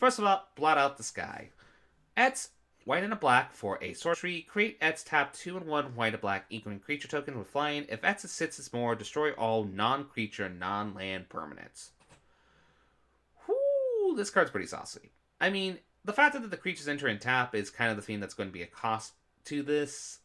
First of all, blot out the sky. Et's white and a black for a sorcery. Create Et's tap 2 and 1 white and black equaling creature token with flying. If Et's is 6 or more, destroy all non-creature, non-land permanents. Whoo, this card's pretty saucy. I mean, the fact that the creatures enter in tap is kind of the thing that's going to be a cost to this.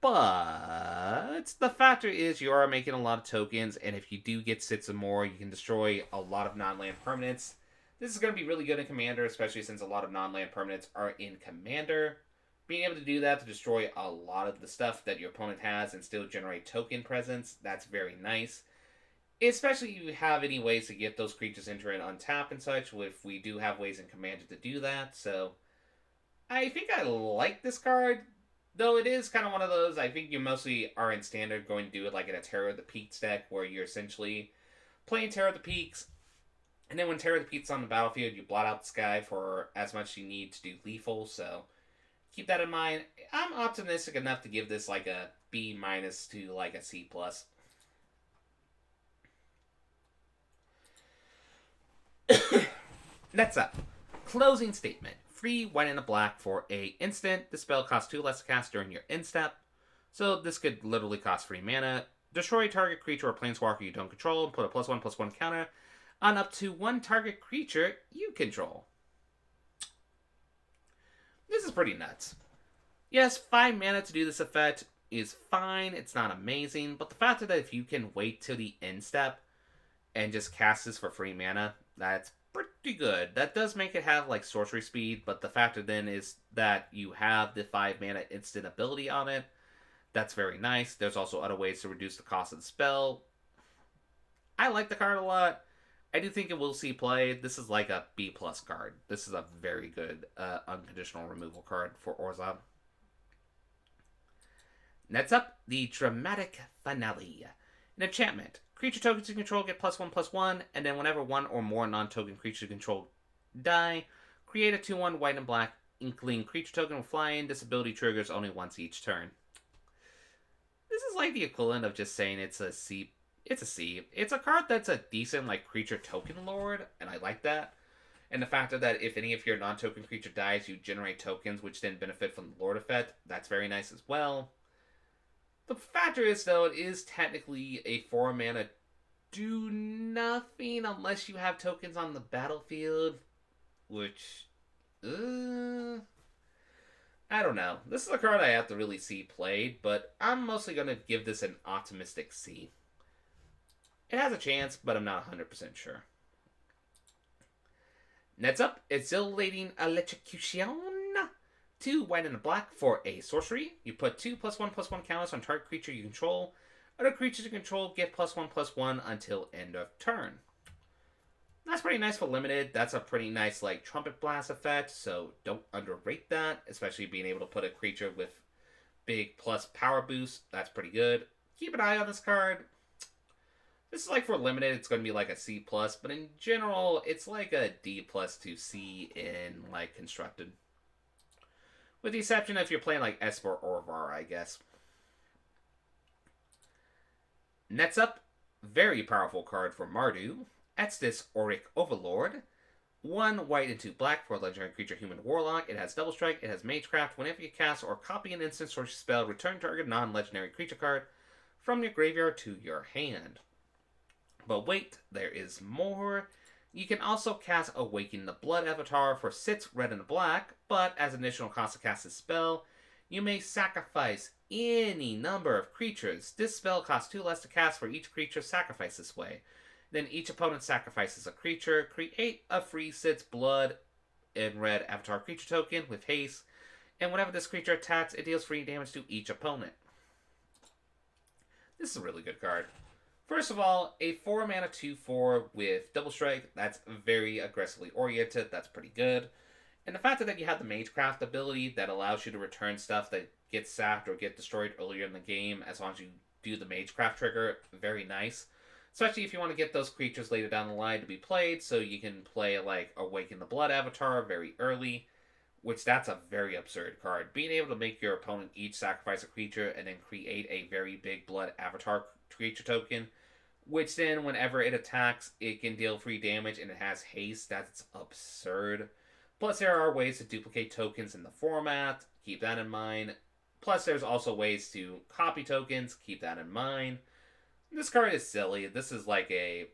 But the factor is you are making a lot of tokens, and if you do get 6 or more, you can destroy a lot of non-land permanents. This is going to be really good in Commander, especially since a lot of non-land permanents are in Commander. Being able to do that to destroy a lot of the stuff that your opponent has and still generate token presence, that's very nice. Especially if you have any ways to get those creatures enter and untap and such, if we do have ways in Commander to do that. So I think I like this card, though it is kind of one of those, I think you mostly are in Standard going to do it like in a Terror of the Peaks deck, where you're essentially playing Terror of the Peaks, and then when Terror of the Peaks on the battlefield, you blot out the sky for as much as you need to do lethal, so keep that in mind. I'm optimistic enough to give this like a B minus to like a C plus. Next up, Closing Statement. Free white and a black for a instant. The spell costs 2 less to cast during your end step. So this could literally cost 3 mana. Destroy target creature or planeswalker you don't control and put a +1/+1 counter on up to one target creature you control. This is pretty nuts. Yes, 5 mana to do this effect is fine. It's not amazing. But the fact that if you can wait till the end step and just cast this for free mana, that's pretty good. That does make it have like sorcery speed, but the factor then is that you have the 5 mana instant ability on it. That's very nice. There's also other ways to reduce the cost of the spell. I like the card a lot. I do think it will see play. This is like a B plus card. This is a very good unconditional removal card for Orzhov. Next up, the Dramatic Finale. An enchantment. Creature tokens you control get +1/+1, and then whenever one or more non-token creatures you control die, create a 2/1 white and black inkling creature token with flying. This ability triggers only once each turn. This is like the equivalent of just saying it's a C. It's a C. It's a card that's a decent like creature token lord, and I like that. And the fact that if any of your non-token creature dies, you generate tokens, which then benefit from the lord effect. That's very nice as well. The factor is, though, it is technically a 4 mana do nothing unless you have tokens on the battlefield, which, I don't know. This is a card I have to really see played, but I'm mostly going to give this an optimistic C. It has a chance, but I'm not 100% sure. Next up, Exhilarating Electrocution. 2 white and a black for a sorcery. You put 2 +1/+1 counters on target creature you control. Other creatures you control get +1/+1 until end of turn. That's pretty nice for limited. That's a pretty nice like trumpet blast effect, so don't underrate that, especially being able to put a creature with big plus power boost. That's pretty good. Keep an eye on this card. This is like for limited, it's going to be like a C plus, but in general, it's like a D plus to C in like constructed. With the exception if you're playing like Esper or Var, I guess. Next up, very powerful card for Mardu. Estus Auric Overlord. 1 white and 2 black for a legendary creature human warlock. It has double strike, it has magecraft. Whenever you cast or copy an instant sorcery spell, return target non-legendary creature card from your graveyard to your hand. But wait, there is more. You can also cast Awaken the Blood Avatar for 6 red and black, but as additional cost to cast this spell, you may sacrifice any number of creatures. This spell costs 2 less to cast for each creature sacrificed this way. Then each opponent sacrifices a creature. Create a free 6 blood and red avatar creature token with haste, and whenever this creature attacks, it deals free damage to each opponent. This is a really good card. First of all, a 4 mana 2/4 with double strike, that's very aggressively oriented, that's pretty good. And the fact that you have the Magecraft ability that allows you to return stuff that gets sacked or get destroyed earlier in the game as long as you do the Magecraft trigger, very nice. Especially if you want to get those creatures later down the line to be played, so you can play like Awaken the Blood Avatar very early, which that's a very absurd card. Being able to make your opponent each sacrifice a creature and then create a very big blood avatar creature token which then whenever it attacks, it can deal free damage and it has haste. That's absurd. Plus, there are ways to duplicate tokens in the format. Keep that in mind. Plus, there's also ways to copy tokens. Keep that in mind. This card is silly. This is a.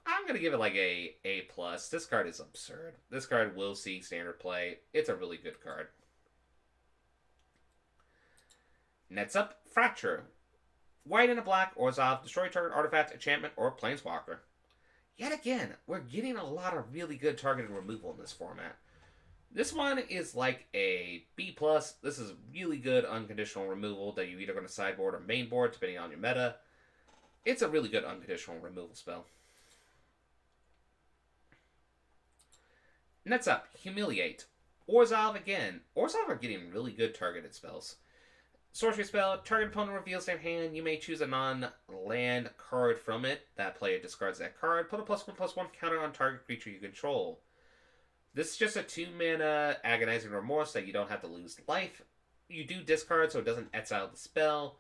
I'm gonna give it like a A plus. This card is absurd. This card will see standard play. It's a really good card. Nets up Fracture. White and a black, Orzhov, destroy target artifact, enchantment, or planeswalker. Yet again, we're getting a lot of really good targeted removal in this format. This one is like a B+. This is really good unconditional removal that you're either going to sideboard or mainboard, depending on your meta. It's a really good unconditional removal spell. Next up, Humiliate. Orzhov again. Orzhov are getting really good targeted spells. Sorcery spell, target opponent reveals their hand. You may choose a non-land card from it. That player discards that card. Put a +1/+1 counter on target creature you control. This is just a 2-mana Agonizing Remorse that you don't have to lose life. You do discard so it doesn't exile the spell.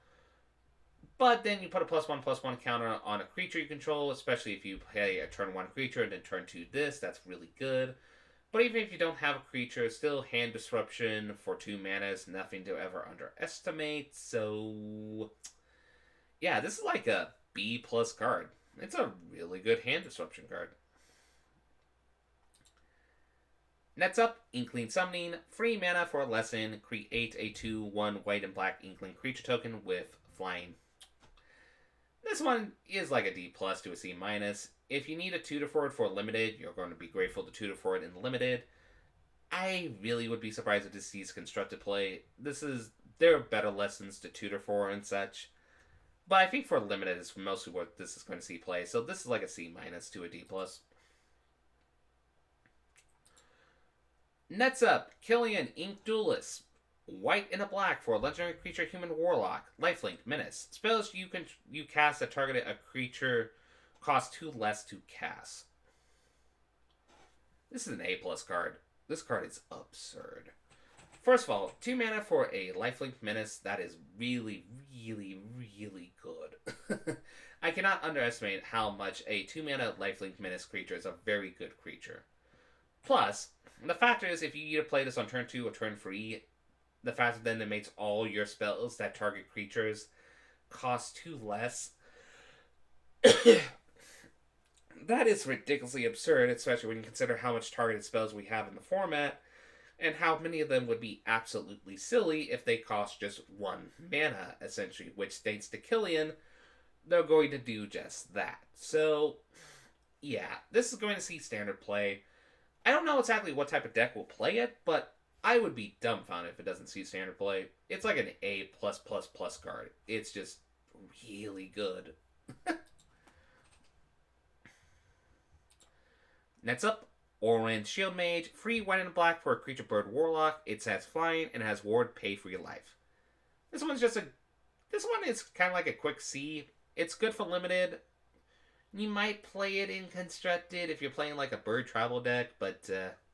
But then you put a +1/+1 counter on a creature you control, especially if you play a turn 1 creature and then turn 2 this. That's really good. But even if you don't have a creature, still Hand Disruption for 2 mana is nothing to ever underestimate. So, yeah, this is like a B+ card. It's a really good Hand Disruption card. Next up, Inkling Summoning. Free mana for a lesson. Create a 2/1 white and black Inkling creature token with flying. This one is like a D+ to a C-. If you need a tutor for it for limited, you're going to be grateful to tutor for it in limited. I really would be surprised if this sees constructed play. There are better lessons to tutor for and such. But I think for limited is mostly what this is going to see play. So this is like a C- to a D+. Next up, Killian, Ink Duelist. White and a black for a legendary creature human warlock. Lifelink, menace. Spells you cast that target a creature cost 2 less to cast. This is an A+ card. This card is absurd. First of all, 2 mana for a lifelink menace, that is really, really, really good. I cannot underestimate how much a 2 mana lifelink menace creature is a very good creature. Plus, the factor is if you either play this on turn 2 or turn 3, the fact that then it makes all your spells that target creatures cost 2 less. That is ridiculously absurd, especially when you consider how much targeted spells we have in the format, and how many of them would be absolutely silly if they cost just 1 mana, essentially, which states to Killian, they're going to do just that. So, yeah, this is going to see standard play. I don't know exactly what type of deck will play it, but I would be dumbfounded if it doesn't see standard play. It's like an A+++ card. It's just really good. Next up, Orange Shield Mage. Free white and black for a creature bird warlock. It has flying and has ward pay for your life. This one is kind of like a quick C. It's good for limited. You might play it in constructed if you're playing like a bird travel deck, but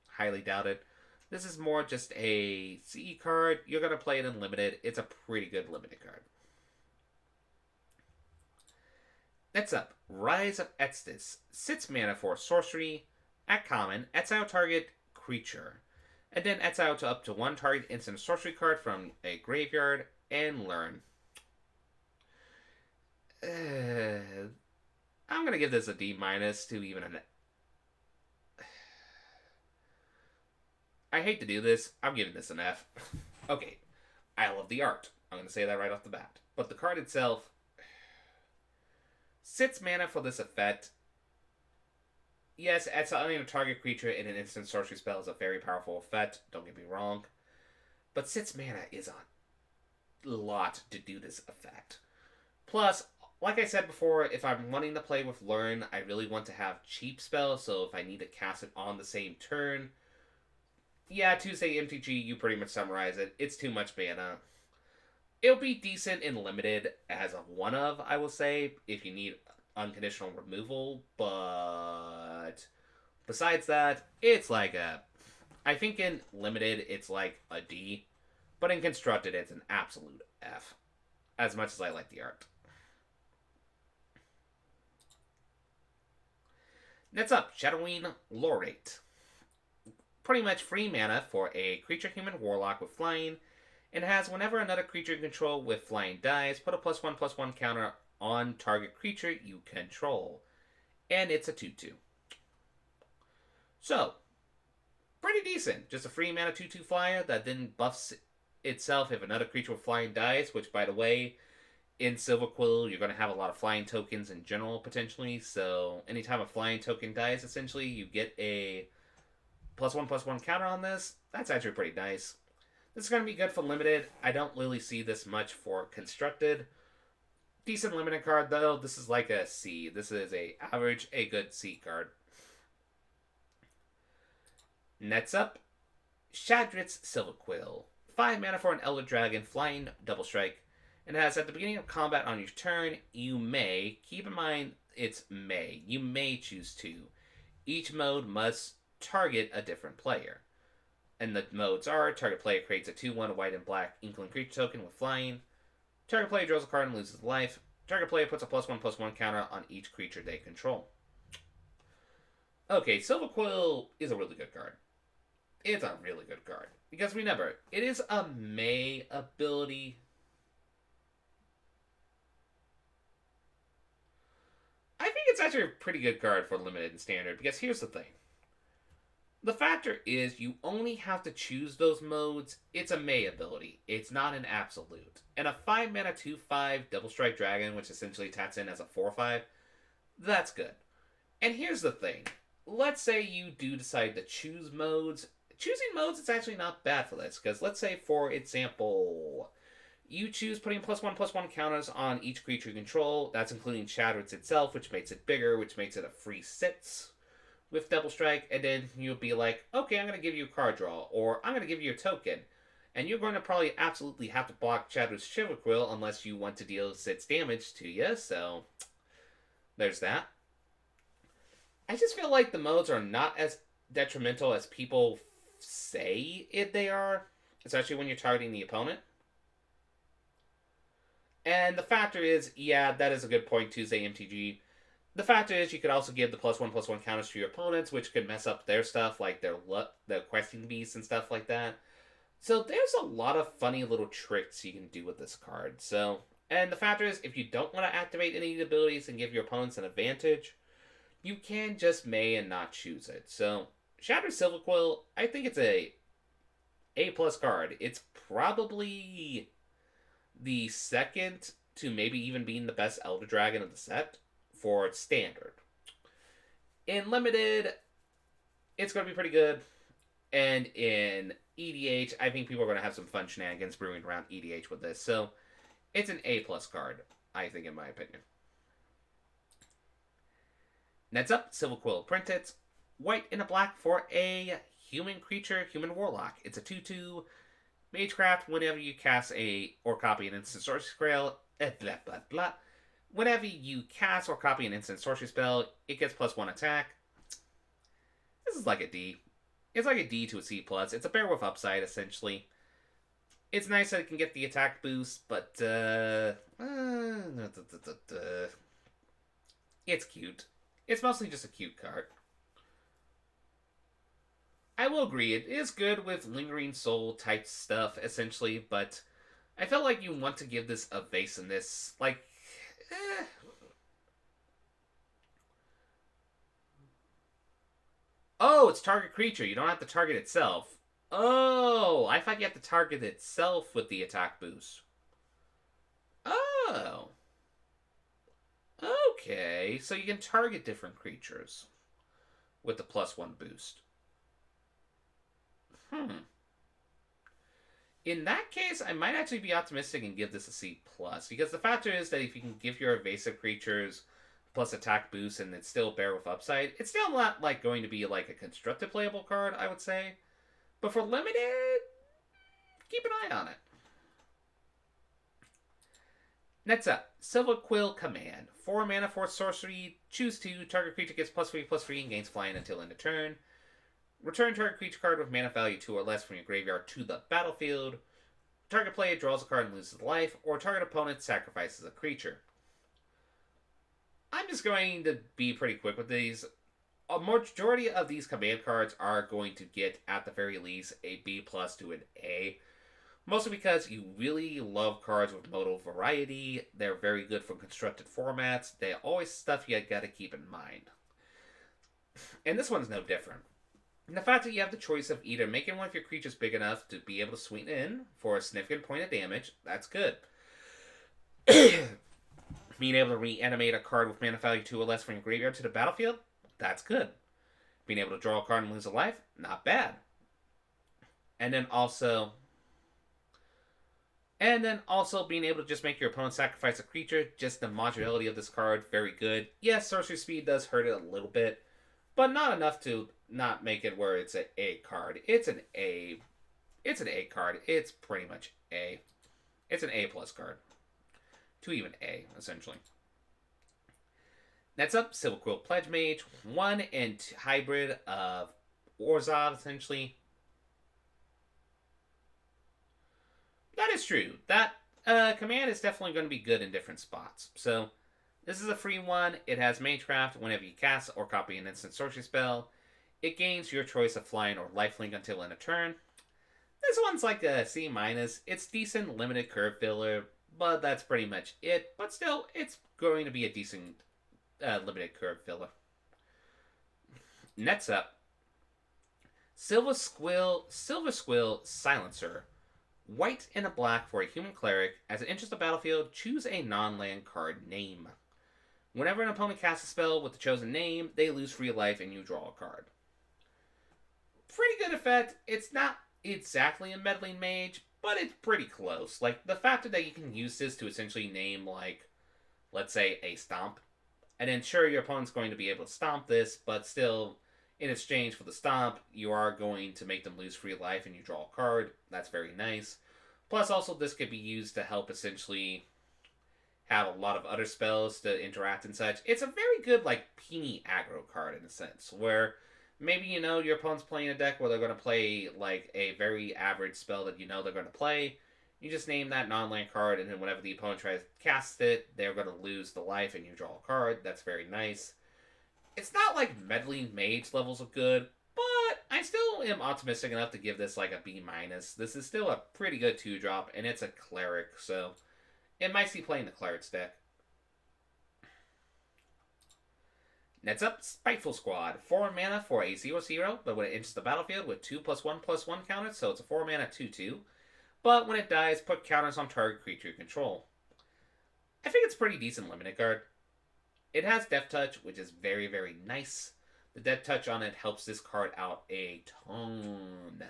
highly doubt it. This is more just a CE card. You're going to play it in limited. It's a pretty good limited card. Next up, Rise of Estus. 6 mana for sorcery. At common, exile target creature. And then exile to up to 1 target instant sorcery card from a graveyard and learn. I'm going to give this a D- to even an... I hate to do this. I'm giving this an F. Okay, I love the art. I'm going to say that right off the bat. But the card itself... 6 mana for this effect. Yes, exiling a target creature in an instant sorcery spell is a very powerful effect. Don't get me wrong. But 6 mana is a lot to do this effect. Plus, like I said before, if I'm wanting to play with Learn, I really want to have cheap spells, so if I need to cast it on the same turn... Yeah, Tuesday MTG, you pretty much summarize it. It's too much mana. It'll be decent and limited as a one-of, I will say, if you need unconditional removal, but besides that, it's like a... I think in limited, it's like a D, but in constructed, it's an absolute F, as much as I like the art. Next up, Shadowing Lorate. Pretty much free mana for a creature human warlock with flying. It has whenever another creature you control with flying dies, put a +1/+1 counter on target creature you control. And it's a 2/2. So, pretty decent. Just a free mana 2/2 flyer that then buffs itself if another creature with flying dies, which, by the way, in Silver Quill, you're going to have a lot of flying tokens in general, potentially. So, anytime a flying token dies, essentially, you get a +1/+1 counter on this. That's actually pretty nice. This is going to be good for limited. I don't really see this much for constructed. Decent limited card, though. This is like a C. This is a average, a good C card. Next up, Shadrit's Silver Quill. 5 mana for an Elder Dragon, flying double strike. It has at the beginning of combat on your turn, you may, keep in mind it's may, you may choose to. Each mode must target a different player. And the modes are, target player creates a 2/1 white and black Inkling creature token with flying. Target player draws a card and loses life. Target player puts a +1/+1 counter on each creature they control. Okay, Silver Quill is a really good card. It's a really good card. Because remember, it is a May ability. I think it's actually a pretty good card for limited and standard, because here's the thing. The factor is you only have to choose those modes. It's a May ability. It's not an absolute. And a 5 mana 2/5 double strike dragon, which essentially taps in as a 4/5, that's good. And here's the thing. Let's say you do decide to choose modes. Choosing modes is actually not bad for this, because let's say, for example, you choose putting +1/+1 counters on each creature you control. That's including Shadowits itself, which makes it bigger, which makes it a free 6 with double strike. And then you'll be like, okay, I'm going to give you a card draw, or I'm going to give you a token. And you're going to probably absolutely have to block Shadow's Silver Quill unless you want to deal 6 damage to you, so there's that. I just feel like the modes are not as detrimental as people say they are, especially when you're targeting the opponent. And the factor is, yeah, that is a good point, Tuesday MTG. The factor is you could also give the +1/+1 counters to your opponents, which could mess up their stuff, like their questing beasts and stuff like that. So there's a lot of funny little tricks you can do with this card. So, and the factor is, if you don't want to activate any of the abilities and give your opponents an advantage, you can just May and not choose it. So, Shattered Silver Quill, I think it's a A+ card. It's probably the second to maybe even being the best Elder Dragon of the set for standard. In limited, it's going to be pretty good. And in EDH, I think people are going to have some fun shenanigans brewing around EDH with this. So, it's an A+ card, I think, in my opinion. Next up, Silver Quill Apprentice. White and a black for a human creature, human warlock. It's a 2/2 Magecraft. Whenever you cast or copy an instant sorcery spell, Whenever you cast or copy an instant sorcery spell, it gets +1 attack. This is like a D. It's like a D to a C+. It's a bear with upside, essentially. It's nice that it can get the attack boost, but it's cute. It's mostly just a cute card. I will agree, it is good with Lingering Soul type stuff, essentially, but I felt like you want to give this evasiveness, like, Oh, it's target creature. You don't have to target itself. Oh, I thought you have to target itself with the attack boost. Oh. Okay, so you can target different creatures with the +1 boost. In that case, I might actually be optimistic and give this a C+, because the factor is that if you can give your evasive creatures plus attack boost and it's still bear with upside, it's still not like going to be like a constructed playable card, I would say. But for limited, keep an eye on it. Next up, Silver Quill Command. 4 mana for sorcery, choose 2, target creature gets +3/+3 and gains flying until end of turn. Return target creature card with mana value 2 or less from your graveyard to the battlefield. Target player draws a card and loses life, or target opponent sacrifices a creature. I'm just going to be pretty quick with these. a majority of these command cards are going to get, at the very least, a B plus to an A. Mostly because you really love cards with modal variety. They're very good for constructed formats. They're always stuff you gotta keep in mind. And this one's no different. And the fact that you have the choice of either making one of your creatures big enough to be able to sweeten in for a significant point of damage, that's good. Being able to reanimate a card with mana value 2 or less from your graveyard to the battlefield, that's good. Being able to draw a card and lose a life, not bad. And then also being able to just make your opponent sacrifice a creature, just the modularity of this card, very good. Yes, sorcery speed does hurt it a little bit, but not enough to not make it where it's an A card. It's an A card. It's pretty much A. It's an A plus card. To even A, essentially. Next up, Silver Quill Pledge Mage. 1 and 2 hybrid of Orzhov, essentially. That is true. That command is definitely going to be good in different spots. So, this is a free one. It has Magecraft. Whenever you cast or copy an instant sorcery spell, it gains your choice of flying or lifelink until end of turn. This one's like a C-. It's decent limited curve filler, but that's pretty much it. But still, it's going to be a decent limited curve filler. Next up, Silver Squill Silencer. White and a black for a human cleric. As it enters the battlefield, choose a non-land card name. Whenever an opponent casts a spell with the chosen name, they lose free life and you draw a card. Pretty good effect. It's not exactly a meddling mage, but it's pretty close. Like, the fact that you can use this to essentially name, like, let's say, a stomp. And then, sure, your opponent's going to be able to stomp this, but still, in exchange for the stomp, you are going to make them lose free life and you draw a card. That's very nice. Plus, also, this could be used to help essentially have a lot of other spells to interact and such. It's a very good, like, peony aggro card in a sense, where maybe, you know, your opponent's playing a deck where they're going to play, like, a very average spell that you know they're going to play. You just name that non-land card, and then whenever the opponent tries to cast it, they're going to lose the life and you draw a card. That's very nice. It's not like meddling mage levels of good, but I still am optimistic enough to give this like a B-. This is still a pretty good 2-drop, and it's a cleric, so it might see playing the cleric's deck. Next up, Spiteful Squad. 4 mana for a 0/0, but when it enters the battlefield with 2+1/+1 counters, so it's a 4 mana 2/2. But when it dies, put counters on target creature you control. I think it's a pretty decent limited card. It has Death Touch, which is very, very nice. The Death Touch on it helps this card out a ton.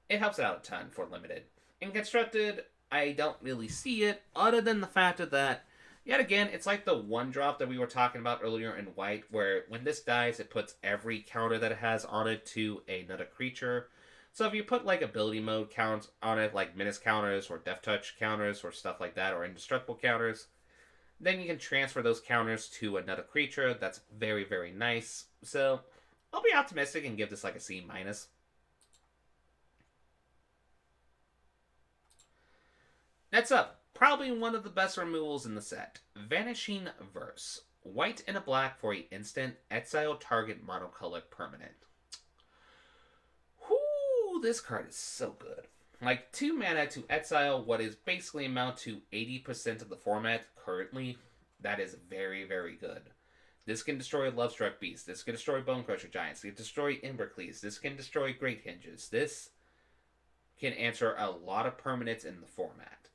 It helps it out a ton for limited. In Constructed, I don't really see it, other than the fact that, yet again, it's like the 1-drop that we were talking about earlier in White, where when this dies, it puts every counter that it has on it to another creature. So if you put like ability mode counts on it, like Menace counters or Death Touch counters or stuff like that, or Indestructible counters, then you can transfer those counters to another creature. That's very, very nice. So I'll be optimistic and give this like a C-. Next up, probably one of the best removals in the set. Vanishing Verse. White and a black for an instant, exile target monocolored permanent. Whoo, this card is so good. Like, 2 mana to exile what is basically amount to 80% of the format currently. That is very, very good. This can destroy Lovestruck Beast. This can destroy Bonecrusher Giants. This can destroy Embercleaves. This can destroy Great Hinges. This can answer a lot of permanents in the format.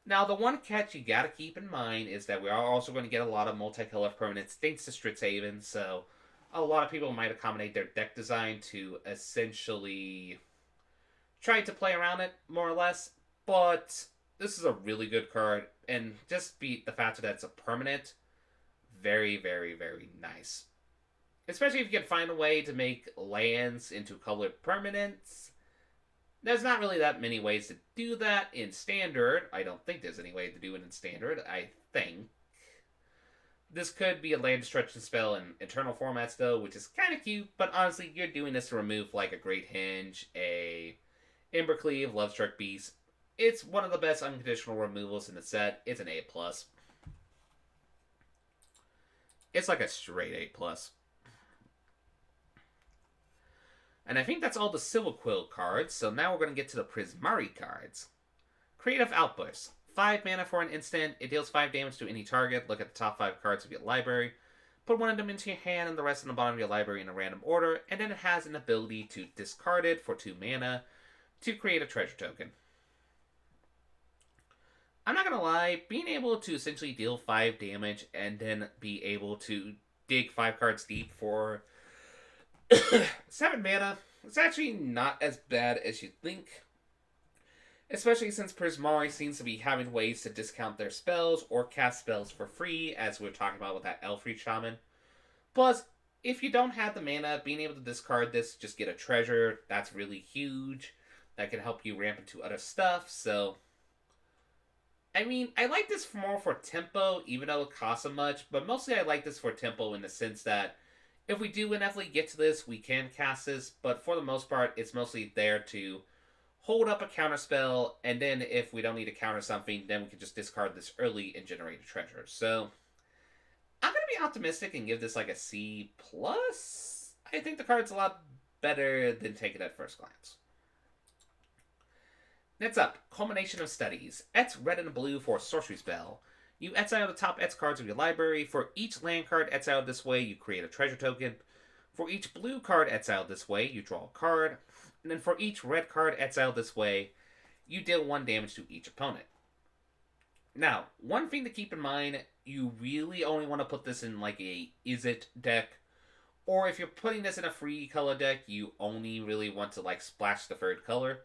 Now, the one catch you gotta keep in mind is that we are also going to get a lot of multicolor permanents thanks to Strixhaven, so a lot of people might accommodate their deck design to essentially try to play around it, more or less, but this is a really good card, and just the fact that it's a permanent, very, very, very nice. Especially if you can find a way to make lands into colored permanents. There's not really that many ways to do that in Standard. I don't think there's any way to do it in Standard, I think. This could be a land destruction spell in Eternal formats, though, which is kind of cute, but honestly, you're doing this to remove, like, a Great Hinge, a Embercleave, Lovestruck Beast. It's one of the best unconditional removals in the set. It's an A+. It's like a straight A+. And I think that's all the Silverquill cards, so now we're going to get to the Prismari cards. Creative Outburst. 5 mana for an instant. It deals 5 damage to any target. Look at the top 5 cards of your library. Put one of them into your hand and the rest in the bottom of your library in a random order. And then it has an ability to discard it for 2 mana to create a treasure token. I'm not going to lie, being able to essentially deal 5 damage and then be able to dig 5 cards deep for 7 mana, it's actually not as bad as you think. Especially since Prismari seems to be having ways to discount their spells or cast spells for free, as we were talking about with that Elfrey Shaman. Plus, if you don't have the mana, being able to discard this, just get a treasure, that's really huge. That can help you ramp into other stuff, so... I mean, I like this more for tempo, even though it costs so much, but mostly I like this for tempo in the sense that if we do inevitably get to this, we can cast this, but for the most part, it's mostly there to hold up a counter spell, and then if we don't need to counter something, then we can just discard this early and generate a treasure. So, I'm going to be optimistic and give this like a C+. I think the card's a lot better than take it at first glance. Next up, Culmination of Studies. Etch red and blue for a sorcery spell. You exile the top Etch cards of your library. For each land card exiled this way, you create a treasure token. For each blue card exiled this way, you draw a card. And then for each red card exiled this way, you deal 1 damage to each opponent. Now, one thing to keep in mind, you really only want to put this in like a Is It deck. Or if you're putting this in a free color deck, you only really want to like splash the 3rd color.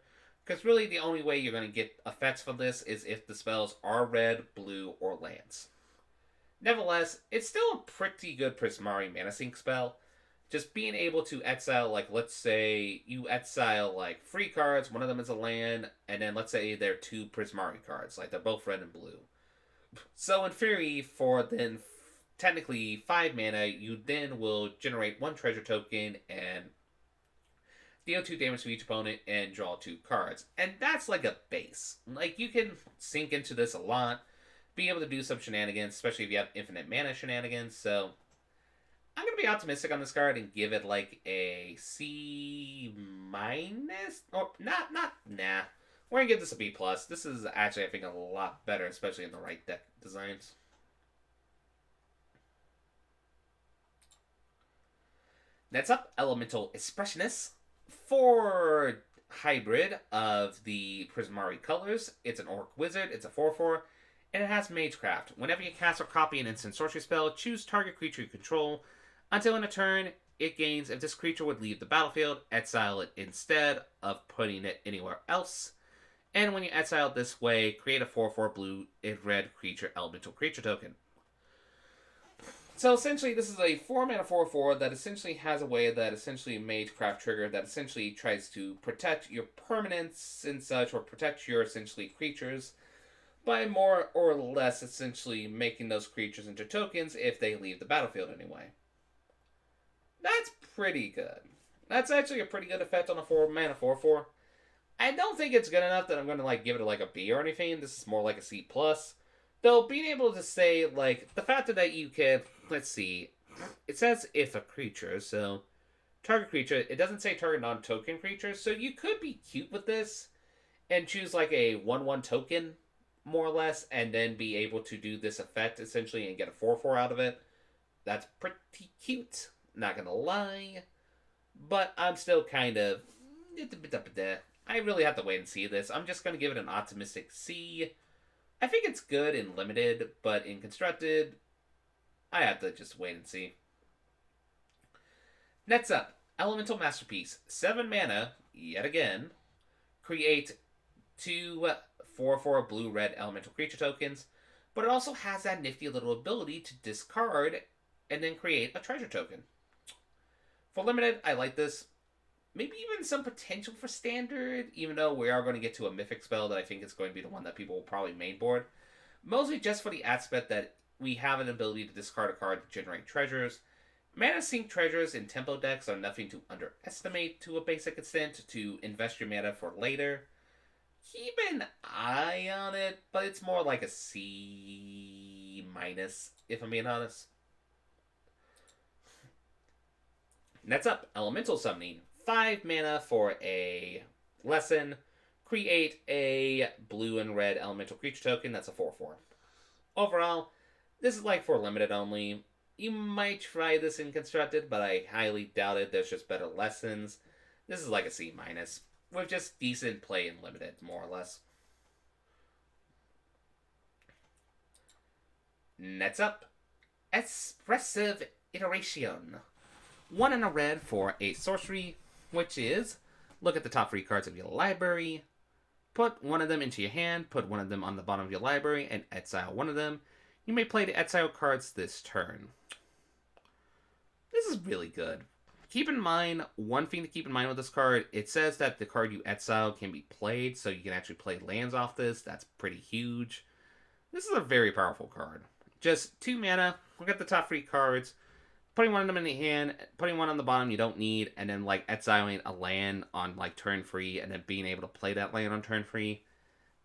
Because really the only way you're going to get effects from this is if the spells are red, blue, or lands. Nevertheless, it's still a pretty good Prismari mana sink spell. Just being able to exile, like, let's say you exile, like, 3 cards, one of them is a land, and then let's say they're 2 Prismari cards, like, they're both red and blue. So, in theory, for then, technically, 5 mana, you then will generate 1 treasure token and deal 2 damage to each opponent and draw 2 cards. And that's like a base. Like, you can sink into this a lot, be able to do some shenanigans, especially if you have infinite mana shenanigans, so... I'm going to be optimistic on this card and give it like a C-. Or, nah. We're going to give this a B+. This is actually, I think, a lot better, especially in the right deck designs. Next up, Elemental Expressionists. For hybrid of the Prismari colors, it's an Orc Wizard, it's a 4/4, and it has Magecraft. Whenever you cast or copy an instant sorcery spell, choose target creature you control. Until in a turn, it gains if this creature would leave the battlefield, exile it instead of putting it anywhere else. And when you exile it this way, create a 4/4 blue red creature elemental creature token. So essentially, this is a 4-mana 4/4 that essentially has a way that essentially Magecraft trigger that essentially tries to protect your permanents and such, or protect your essentially creatures by more or less essentially making those creatures into tokens if they leave the battlefield anyway. That's pretty good. That's actually a pretty good effect on a 4-mana 4/4. I don't think it's good enough that I'm going to like give it like a B or anything. This is more like a C+. Though being able to say like the fact that you can, let's see, it says if a creature, so target creature, it doesn't say target non-token creature, so you could be cute with this and choose like a 1/1 token more or less and then be able to do this effect essentially and get a 4/4 out of it. That's pretty cute. Not gonna lie, but I'm still kind of... I really have to wait and see this. I'm just gonna give it an optimistic C. I think it's good in limited, but in constructed, I have to just wait and see. Next up, Elemental Masterpiece. 7 mana, yet again. Create 2 4/4 blue-red elemental creature tokens, but it also has that nifty little ability to discard and then create a treasure token. For limited, I like this. Maybe even some potential for standard, even though we are going to get to a mythic spell that I think is going to be the one that people will probably mainboard. Mostly just for the aspect that we have an ability to discard a card to generate treasures. Mana sink treasures in tempo decks are nothing to underestimate to a basic extent to invest your mana for later. Keep an eye on it, but it's more like a C-, if I'm being honest. Next up, Elemental Summoning. 5 mana for a lesson. Create a blue and red elemental creature token. That's a 4/4. Overall, this is like for limited only. You might try this in constructed, but I highly doubt it. There's just better lessons. This is like a C minus with just decent play in limited, more or less. Next up, Expressive Iteration. 1 and a red for a sorcery, which is look at the top 3 cards of your library, put one of them into your hand, put one of them on the bottom of your library, and exile one of them. You may play the exile cards this turn. This is really good. Keep in mind, one thing to keep in mind with this card, it says that the card you exile can be played, so you can actually play lands off this. That's pretty huge. This is a very powerful card. Just 2 mana, look at the top 3 cards, putting one of them in your hand, putting one on the bottom you don't need, and then like exiling a land on like turn 3, and then being able to play that land on turn 3.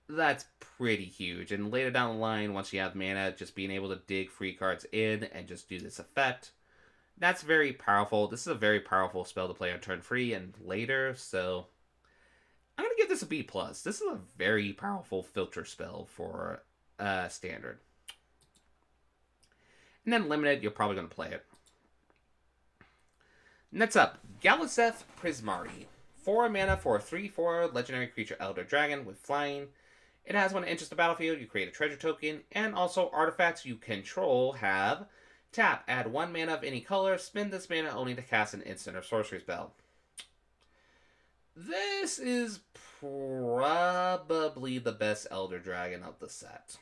That's pretty huge. And later down the line, once you have mana, just being able to dig free cards in and just do this effect. That's very powerful. This is a very powerful spell to play on turn 3 and later, so I'm going to give this a B+. This is a very powerful filter spell for standard. And then limited, you're probably going to play it. Next up, Galliseth Prismari. 4 mana for a 3/4 legendary creature Elder Dragon with flying. It has when it enters the battlefield, you create a treasure token, and also artifacts you control have tap, add 1 mana of any color, spend this mana only to cast an instant or sorcery spell. This is probably the best Elder Dragon of the set.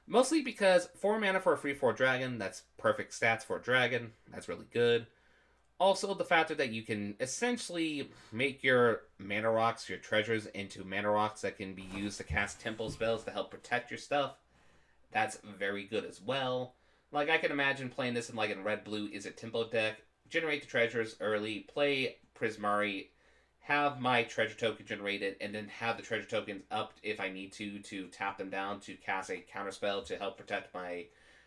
Mostly because 4 mana for a 3/4 dragon, that's perfect stats for a dragon, that's really good. Also, the factor that you can essentially make your mana rocks, your treasures, into mana rocks that can be used to cast tempo spells to help protect your stuff. That's very good as well. Like, I can imagine playing this in, like, in red-blue is a tempo deck. Generate the treasures early, play Prismari, have my treasure token generated, and then have the treasure tokens up if I need to tap them down to cast a counterspell to help protect my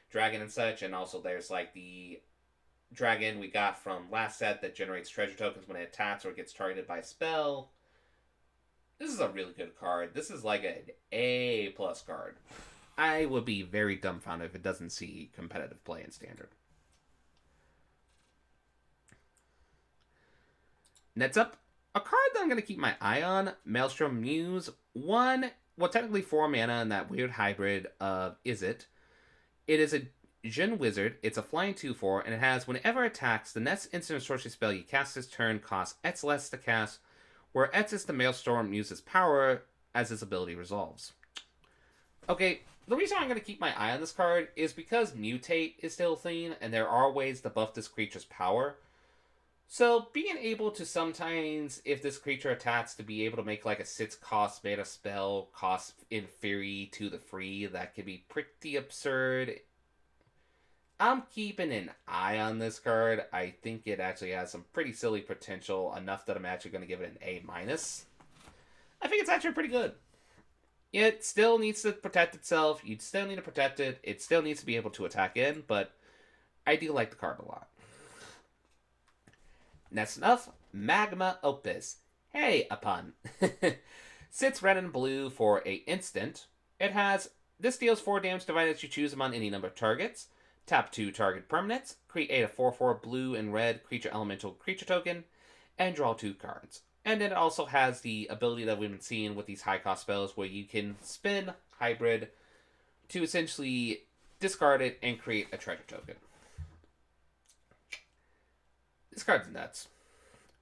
dragon and such. And also there's, like, the dragon we got from last set that generates treasure tokens when it attacks or gets targeted by a spell. This is a really good card. This is like an A+ card. I would be very dumbfounded if it doesn't see competitive play in standard. Next up, a card that I'm going to keep my eye on, Maelstrom Muse. 1, well technically 4 mana in that weird hybrid of Izzet. It is a Jin Wizard, it's a flying 2/4, and it has, whenever it attacks, the next instant or sorcery spell you cast this turn costs X less to cast, where X is the Maelstrom Muse's power as its ability resolves. Okay, the reason I'm going to keep my eye on this card is because Mutate is still a thing, and there are ways to buff this creature's power. So, being able to sometimes, if this creature attacks, to be able to make like a 6-cost mana spell cost in theory to the free, that could be pretty absurd. I'm keeping an eye on this card. I think it actually has some pretty silly potential, enough that I'm actually going to give it an A-. I think it's actually pretty good. It still needs to protect itself. You still need to protect it. It still needs to be able to attack in, but I do like the card a lot. Next enough, Magma Opus. Hey, a pun. Sits red and blue for a instant. It has, this deals 4 damage divided as you choose them on any number of targets. Tap 2 target permanents, create a 4/4 blue and red creature elemental creature token, and draw 2 cards. And then it also has the ability that we've been seeing with these high cost spells where you can spin hybrid to essentially discard it and create a treasure token. This card's nuts.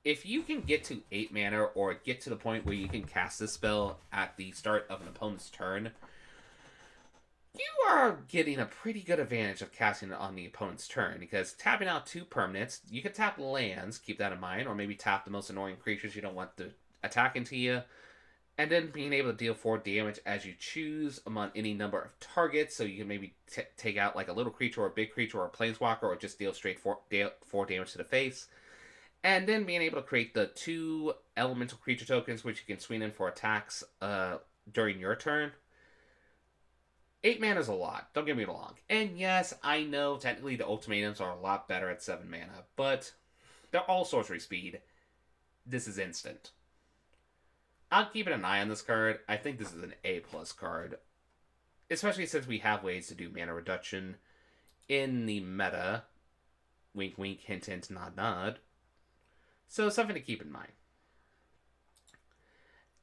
If you can get to 8 mana or get to the point where you can cast this spell at the start of an opponent's turn, you are getting a pretty good advantage of casting it on the opponent's turn, because tapping out 2 permanents, you can tap lands, keep that in mind, or maybe tap the most annoying creatures you don't want to attack into you, and then being able to deal 4 damage as you choose among any number of targets, so you can maybe take out like a little creature or a big creature or a planeswalker, or just deal straight 4 damage to the face. And then being able to create the 2 elemental creature tokens, which you can swing in for attacks during your turn. 8 mana is a lot, don't get me wrong. And yes, I know technically the ultimatums are a lot better at 7 mana, but They're all sorcery speed. This is instant. I'm keeping an eye on this card. I think this is an A+ card. Especially since we have ways to do mana reduction in the meta. Wink wink, hint hint, nod nod. So something to keep in mind.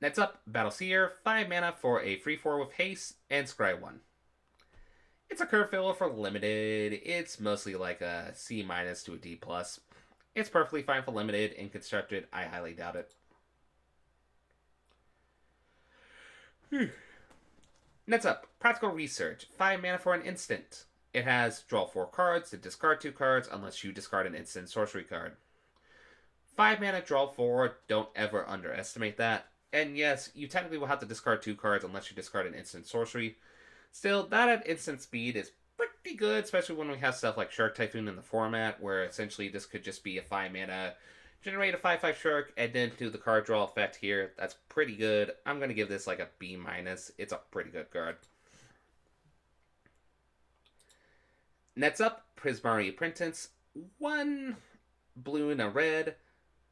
Next up, Battle Seer, 5 mana for a 3/4 with haste and scry 1. It's a curve filler for limited. It's mostly like a C- to a D+. It's perfectly fine for limited and constructed. I highly doubt it. Next up, Practical Research, 5 mana for an instant. It has draw 4 cards to discard 2 cards unless you discard an instant sorcery card. 5 mana, draw 4, don't ever underestimate that. And yes, you technically will have to discard 2 cards unless you discard an instant sorcery. Still, that at instant speed is pretty good, especially when we have stuff like Shark Typhoon in the format, where essentially this could just be a 5 mana, generate a 5/5 Shark, and then do the card draw effect here. That's pretty good. I'm going to give this like a B-. It's a pretty good card. Next up, Prismari Apprentice. 1 blue and a red,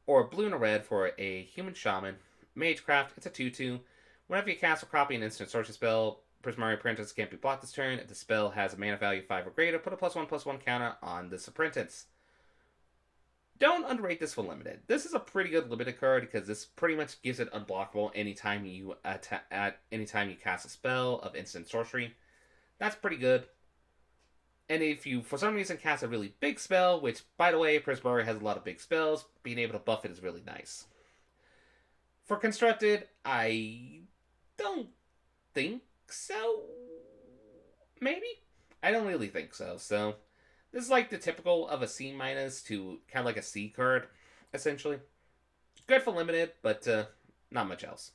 or blue and a red for a human shaman. Magecraft, it's a 2/2. Whenever you cast or copy an instant sorcery spell, Prismari Apprentice can't be blocked this turn. If the spell has a mana value 5 or greater, put a +1/+1 counter on this apprentice. Don't underrate this for limited. This is a pretty good limited card because this pretty much gives it unblockable anytime you cast a spell of instant sorcery. That's pretty good. And if you, for some reason, cast a really big spell, which, by the way, Prismari has a lot of big spells, being able to buff it is really nice. For constructed, I don't think so. Maybe? I don't really think so. So, this is like the typical of a C- to kind of like a C card, essentially. Good for limited, but not much else.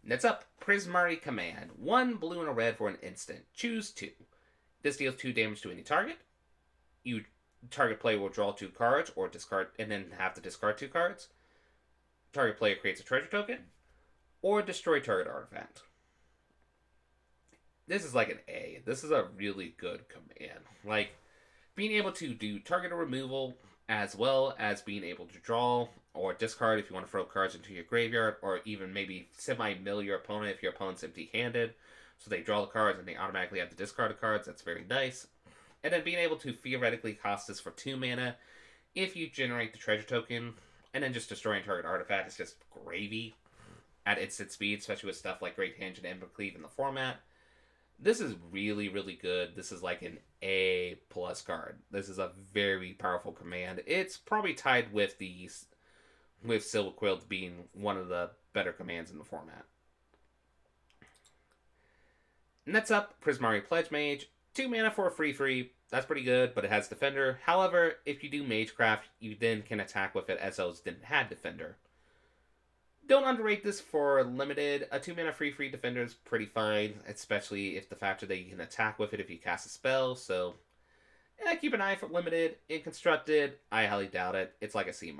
Next up, Prismari Command. 1 blue and a red for an instant. Choose 2. This deals 2 damage to any target. Target player will draw 2 cards or discard, and then have to discard 2 cards. Target player creates a treasure token, or destroy target artifact. This is like an A. This is a really good command. Like, being able to do target removal, as well as being able to draw or discard if you want to throw cards into your graveyard, or even maybe semi-mill your opponent if your opponent's empty-handed, so they draw the cards and they automatically have to discard the cards. That's very nice. And then being able to theoretically cost this for 2 mana if you generate the treasure token, and then just destroying target artifact is just gravy at instant speed, especially with stuff like Great Tangent and Embercleave in the format. This is really, really good. This is like an A+ card. This is a very powerful command. It's probably tied with Silver Quilt being one of the better commands in the format. Next up, Prismari Pledge Mage. 2 mana for a 3/3. That's pretty good, but it has Defender. However, if you do Magecraft, you then can attack with it as those didn't have Defender. Don't underrate this for limited. A 2 mana 3/3 Defender is pretty fine, especially if the factor that you can attack with it if you cast a spell. So, yeah, keep an eye for limited. In constructed, I highly doubt it. It's like a C-.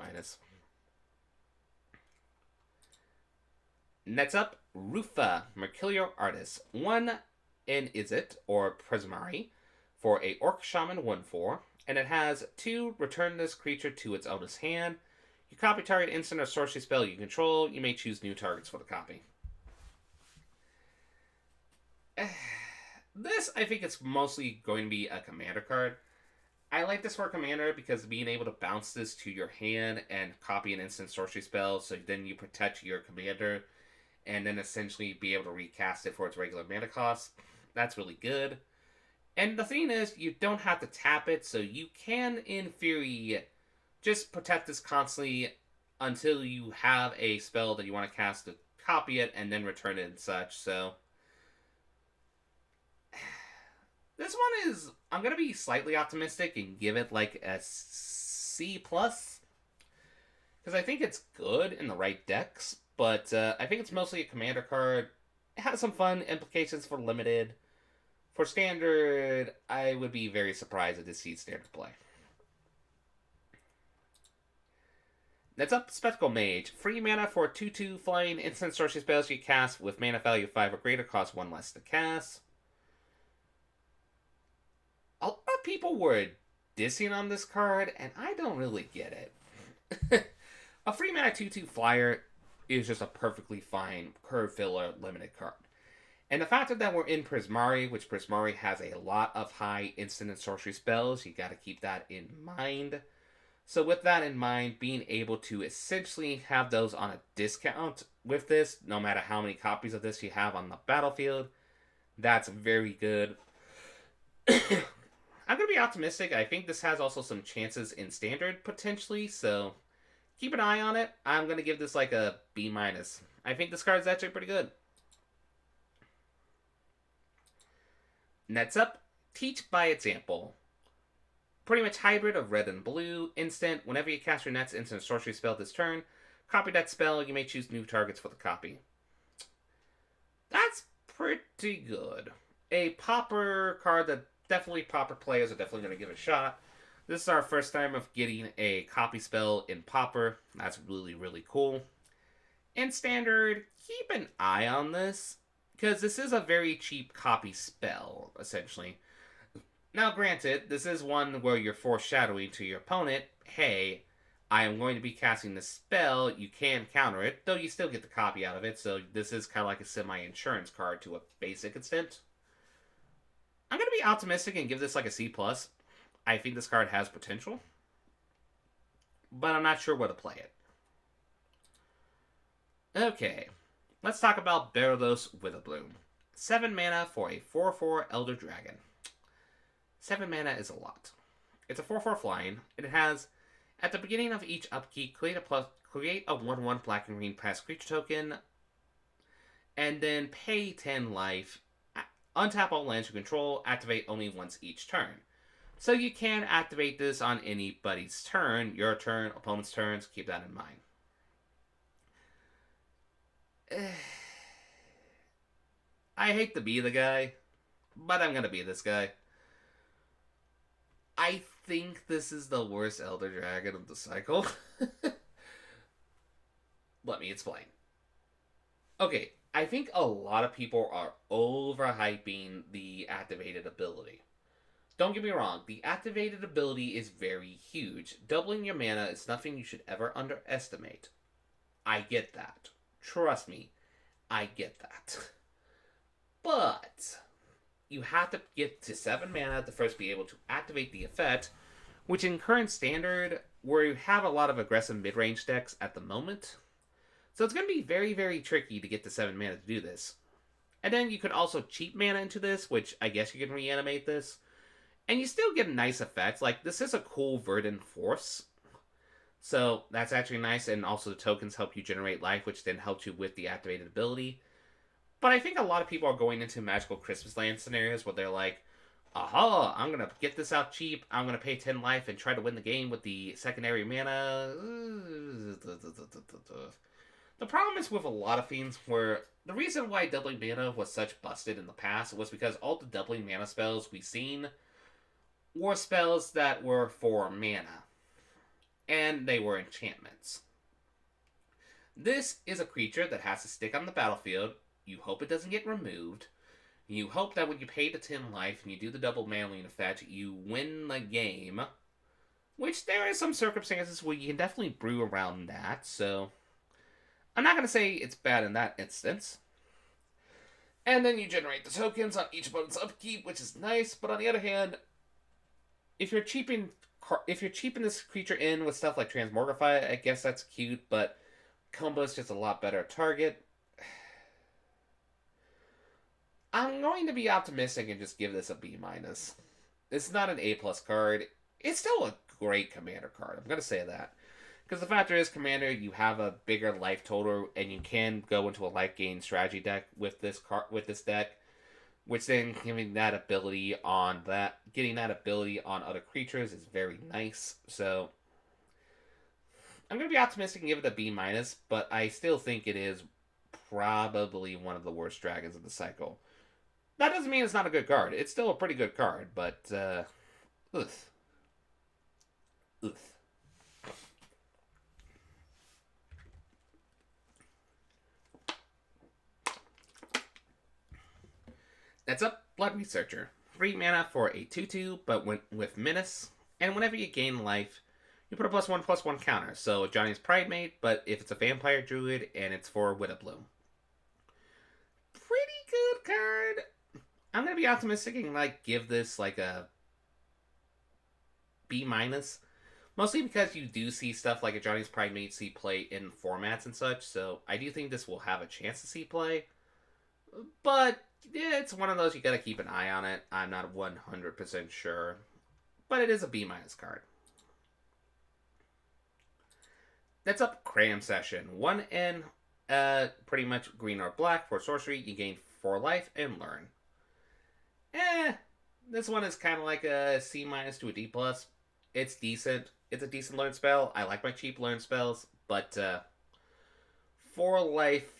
Next up, Rufa, Mercurial Artist. 1 in Izzet, or Prismari, for a Orc Shaman 1/4, and it has 2 return this creature to its owner's hand. You copy target instant or sorcery spell you control. You may choose new targets for the copy. This, I think, it's mostly going to be a commander card. I like this for a commander because being able to bounce this to your hand and copy an instant sorcery spell, so then you protect your commander, and then essentially be able to recast it for its regular mana cost. That's really good. And the thing is, you don't have to tap it, so you can, in theory, just protect this constantly until you have a spell that you want to cast to copy it and then return it and such. So this one is, I'm going to be slightly optimistic and give it like a C+. Because I think it's good in the right decks, but I think it's mostly a commander card. It has some fun implications for limited. For standard, I would be very surprised if this sees standard play. Next up, Spectacle Mage. 3 mana for 2/2 flying instant sorcery spells you cast with mana value 5 or greater, cost 1 less to cast. A lot of people were dissing on this card, and I don't really get it. A free mana 2/2 flyer is just a perfectly fine curve filler limited card. And the fact that we're in Prismari, which Prismari has a lot of high instant and sorcery spells, you gotta keep that in mind. So with that in mind, being able to essentially have those on a discount with this, no matter how many copies of this you have on the battlefield, that's very good. I'm going to be optimistic. I think this has also some chances in Standard, potentially, so keep an eye on it. I'm going to give this like a B-. I think this card is actually pretty good. Next up, Teach by Example. Pretty much hybrid of red and blue. Instant, whenever you cast your next instant sorcery spell this turn, copy that spell. You may choose new targets for the copy. That's pretty good. A popper card that definitely popper players are definitely going to give a shot. This is our first time of getting a copy spell in popper. That's really, really cool. In Standard, keep an eye on this, because this is a very cheap copy spell, essentially. Now, granted, this is one where you're foreshadowing to your opponent, hey, I am going to be casting this spell, you can counter it, though you still get the copy out of it, so this is kind of like a semi-insurance card to a basic extent. I'm going to be optimistic and give this like a C+. I think this card has potential, but I'm not sure where to play it. Okay, let's talk about Barados Witherbloom. 7 mana for a 4/4 Elder Dragon. 7 mana is a lot. It's a 4/4 flying, and it has, at the beginning of each upkeep, create a 1/1 black and green pass creature token, and then pay 10 life, untap all lands you control, activate only once each turn. So you can activate this on anybody's turn, your turn, opponent's turns, keep that in mind. I hate to be the guy, but I'm gonna be this guy. I think this is the worst Elder Dragon of the cycle. Let me explain. Okay, I think a lot of people are overhyping the activated ability. Don't get me wrong, the activated ability is very huge. Doubling your mana is nothing you should ever underestimate. I get that. Trust me, I get that. But you have to get to 7 mana to first be able to activate the effect, which in current Standard, where you have a lot of aggressive mid-range decks at the moment. So it's going to be very, very tricky to get to 7 mana to do this. And then you could also cheap mana into this, which I guess you can reanimate this. And you still get a nice effect. Like, this is a cool Verdant Force. So that's actually nice, and also the tokens help you generate life, which then helps you with the activated ability. But I think a lot of people are going into Magical Christmas Land scenarios where they're like, aha, I'm going to get this out cheap, I'm going to pay 10 life and try to win the game with the secondary mana. The problem is with a lot of things where the reason why doubling mana was such busted in the past was because all the doubling mana spells we've seen were spells that were for mana. And they were enchantments. This is a creature that has to stick on the battlefield. You hope it doesn't get removed. You hope that when you pay the 10 life and you do the double manling effect, you win the game. Which there are some circumstances where you can definitely brew around that, so I'm not going to say it's bad in that instance. And then you generate the tokens on each opponent's upkeep, which is nice, but on the other hand, if you're cheaping this creature in with stuff like Transmogrify, I guess that's cute, but Combo's just a lot better target. I'm going to be optimistic and just give this a B-. It's not an A+ card. It's still a great Commander card. I'm going to say that. Because the factor is, Commander, you have a bigger life total, and you can go into a life gain strategy deck with this deck, which then getting that ability on other creatures is very nice. So I'm going to be optimistic and give it a B-, but I still think it is probably one of the worst dragons of the cycle. That doesn't mean it's not a good card. It's still a pretty good card, but oof. Next up, Blood Researcher. 3 mana for a 2/2, but with Menace. And whenever you gain life, you put a +1/+1 counter. So Johnny's Pride Mate, but if it's a Vampire Druid and it's for Widowbloom. Pretty good card. I'm gonna be optimistic and like give this like a B minus. Mostly because you do see stuff like a Johnny's Pride Mate see play in formats and such, so I do think this will have a chance to see play. But yeah, it's one of those you gotta keep an eye on it. I'm not 100% sure. But it is a B minus card. That's up Cram Session. 1 pretty much green or black for sorcery. You gain 4 life and learn. This one is kind of like a C minus to a D plus. It's decent. It's a decent learn spell. I like my cheap learn spells, but 4 life.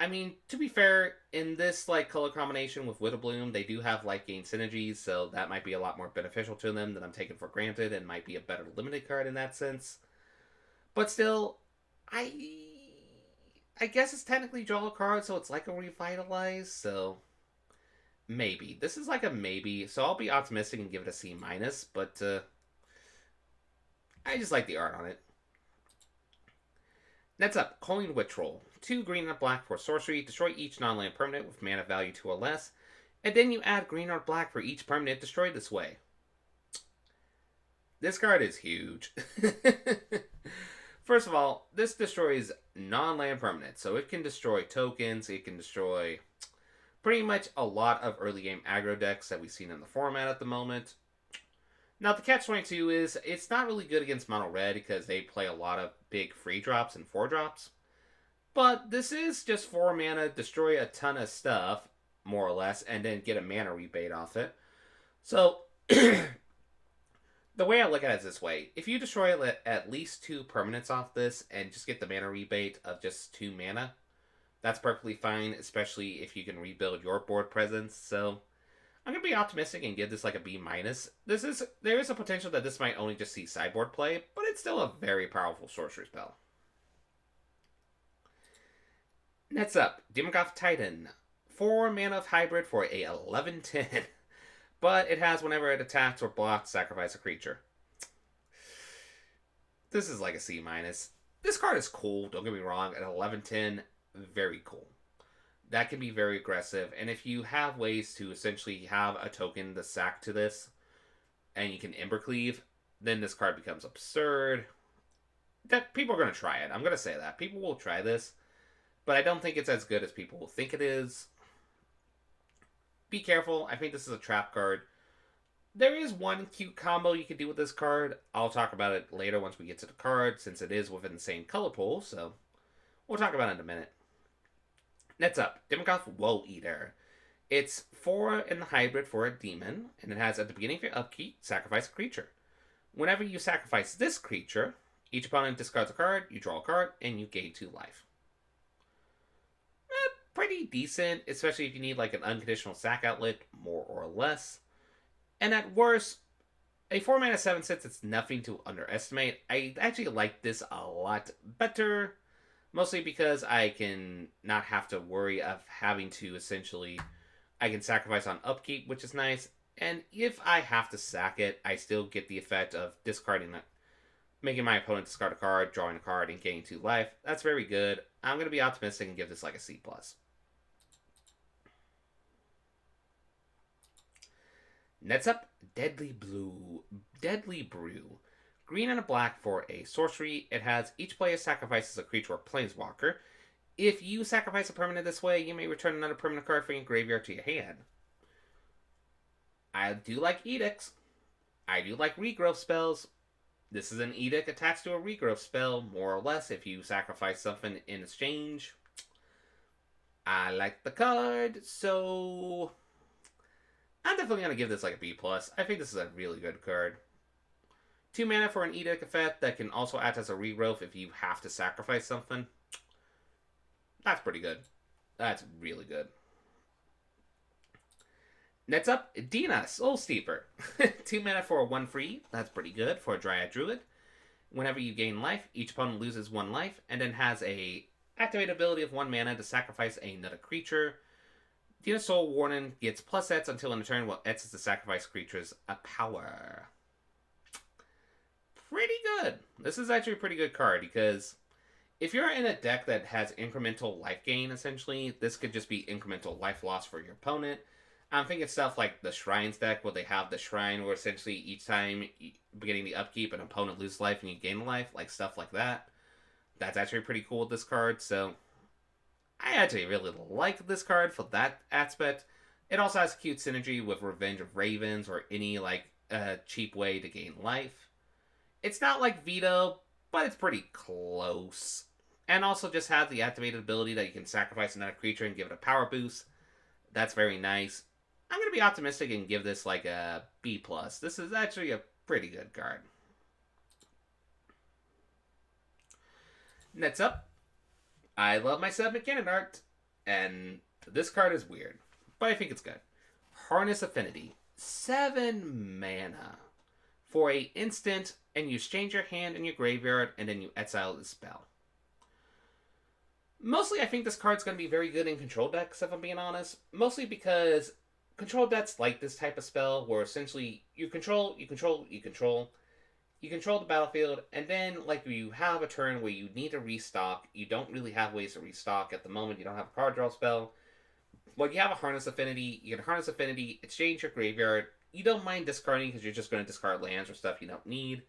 I mean, to be fair, in this like color combination with Widowbloom, they do have life gain synergies, so that might be a lot more beneficial to them than I'm taking for granted, and might be a better limited card in that sense. But still, I guess it's technically draw a card, so it's like a revitalize. So maybe this is like a maybe. So I'll be optimistic and give it a C minus, but I just like the art on it. Next up, Coin Withdrawal. 2 green and black for sorcery. Destroy each non-land permanent with mana value 2 or less. And then you add green or black for each permanent destroyed this way. This card is huge. First of all, this destroys non-land permanents. So it can destroy tokens. It can destroy pretty much a lot of early game aggro decks that we've seen in the format at the moment. Now, the catch-22 is it's not really good against mono red because they play a lot of big free drops and 4 drops. But this is just 4 mana, destroy a ton of stuff, more or less, and then get a mana rebate off it. So, the way I look at it is this way. If you destroy at least 2 permanents off this and just get the mana rebate of just 2 mana, that's perfectly fine, especially if you can rebuild your board presence. So, I'm going to be optimistic and give this like a B minus. There is a potential that this might only just see sideboard play, but it's still a very powerful sorcery spell. Next up, Demogoth Titan. 4 mana of hybrid for a 11/10. But it has whenever it attacks or blocks, sacrifice a creature. This is like a C minus. This card is cool, don't get me wrong. At 11/10, very cool. That can be very aggressive, and if you have ways to essentially have a token to sack to this, and you can Embercleave, then this card becomes absurd. That people are going to try it. I'm going to say that. People will try this, but I don't think it's as good as people will think it is. Be careful. I think this is a trap card. There is one cute combo you can do with this card. I'll talk about it later once we get to the card, since it is within the same color pool, so we'll talk about it in a minute. Next up, Demogoth Woe Eater. It's 4 in the hybrid for a demon, and it has at the beginning of your upkeep, sacrifice a creature. Whenever you sacrifice this creature, each opponent discards a card, you draw a card, and you gain 2 life. Pretty decent, especially if you need like an unconditional sack outlet, more or less. And at worst, a 4 mana 7/6, it's nothing to underestimate. I actually like this a lot better. Mostly because I can not have to worry of having to essentially... I can sacrifice on upkeep, which is nice. And if I have to sack it, I still get the effect of discarding it. Making my opponent discard a card, drawing a card, and gaining 2 life. That's very good. I'm going to be optimistic and give this like a C+. Next up, Deadly Brew. Green and a black for a sorcery. It has each player sacrifices a creature or planeswalker. If you sacrifice a permanent this way, you may return another permanent card from your graveyard to your hand. I do like edicts. I do like regrowth spells. This is an edict attached to a regrowth spell, more or less, if you sacrifice something in exchange. I like the card, so I'm definitely going to give this like a B+. I think this is a really good card. 2 mana for an edict effect that can also act as a regrowth if you have to sacrifice something. That's pretty good. That's really good. Next up, Dina, Soul Steeper. 2 mana for a 1 free. That's pretty good for a Dryad Druid. Whenever you gain life, each opponent loses 1 life, and then has a activate ability of 1 mana to sacrifice another creature. Deal Soul Warning gets plus X until in a turn while X is to sacrifice creatures a power. Pretty good. This is actually a pretty good card because if you're in a deck that has incremental life gain, essentially, this could just be incremental life loss for your opponent. I'm thinking stuff like the Shrines deck, where they have the Shrine, where essentially each time beginning the upkeep, an opponent loses life and you gain life, like stuff like that. That's actually pretty cool with this card, so I actually really like this card for that aspect. It also has cute synergy with Revenge of Ravens or any, like, cheap way to gain life. It's not like Veto, but it's pretty close. And also just has the activated ability that you can sacrifice another creature and give it a power boost. That's very nice. I'm going to be optimistic and give this like a B+. This is actually a pretty good card. Next up, I love my Seb McKinnon art, and this card is weird, but I think it's good. Harness Affinity. 7 mana for a instant, and you exchange your hand in your graveyard, and then you exile the spell. Mostly, I think this card's going to be very good in control decks, if I'm being honest. Mostly because control decks like this type of spell, where essentially you control the battlefield, and then like you have a turn where you need to restock. You don't really have ways to restock at the moment. You don't have a card draw spell. Well, you have a Harness Affinity. You can Harness Affinity, exchange your graveyard. You don't mind discarding because you're just going to discard lands or stuff you don't need.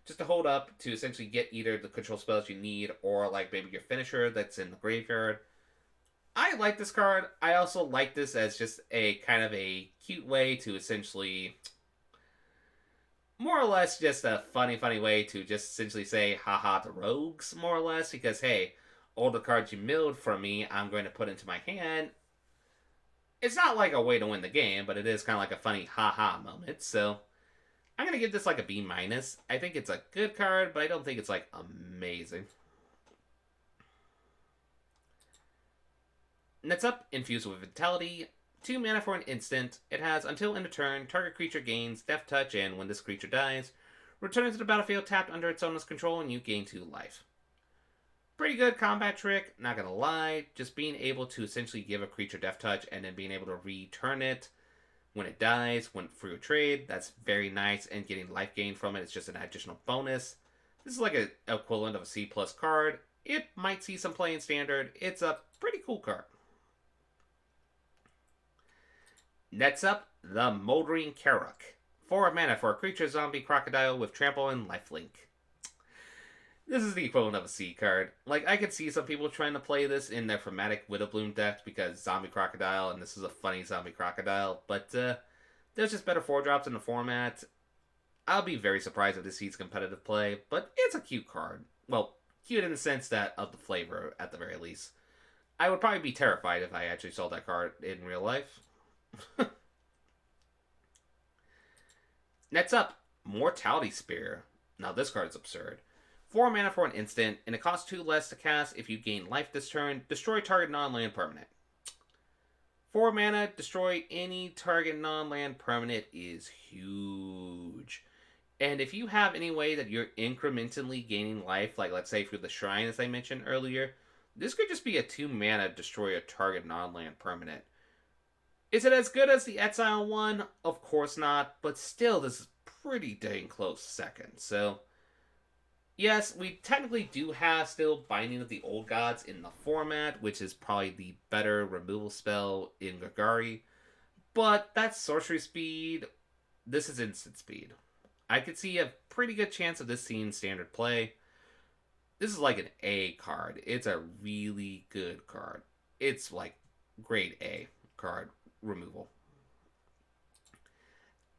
Just to hold up to essentially get either the control spells you need or like maybe your finisher that's in the graveyard. I like this card. I also like this as just a kind of a cute way to essentially, more or less just a funny way to just essentially say haha to rogues, more or less, because hey, all the cards you milled from me, I'm going to put into my hand. It's not like a way to win the game, but it is kind of like a funny haha moment, so I'm going to give this like a B-. I think it's a good card, but I don't think it's like amazing. Next up, Infused with Vitality. 2 mana for an instant. It has until end of turn, target creature gains Death Touch, and when this creature dies, return it to the battlefield tapped under its owner's control, and you gain 2 life. Pretty good combat trick, not gonna lie. Just being able to essentially give a creature Death Touch and then being able to return it when it dies, when for your trade, that's very nice, and getting life gain from it is just an additional bonus. This is like an equivalent of a C+ card. It might see some play in Standard. It's a pretty cool card. Next up, the Moldering Karok. 4 mana for a creature zombie crocodile with trample and lifelink. This is the equivalent of a C card. Like, I could see some people trying to play this in their Chromatic Widowbloom deck because zombie crocodile, and this is a funny zombie crocodile, but there's just better 4-drops in the format. I'll be very surprised if this sees competitive play, but it's a cute card. Well, cute in the sense that of the flavor, at the very least. I would probably be terrified if I actually saw that card in real life. Next up, Mortality Spear. Now this card is absurd. 4 mana for an instant, and it costs 2 less to cast if you gain life this turn. Destroy target non-land permanent. 4 mana, destroy any target non-land permanent is huge. And if you have any way that you're incrementally gaining life, like let's say through the Shrine as I mentioned earlier, this could just be a 2 mana destroy a target non-land permanent. Is it as good as the Exile one? Of course not, but still, this is pretty dang close second. So, yes, we technically do have still Binding of the Old Gods in the format, which is probably the better removal spell in Golgari. But that's sorcery speed. This is instant speed. I could see a pretty good chance of this seeing standard play. This is like an A card. It's a really good card. It's like grade A card removal.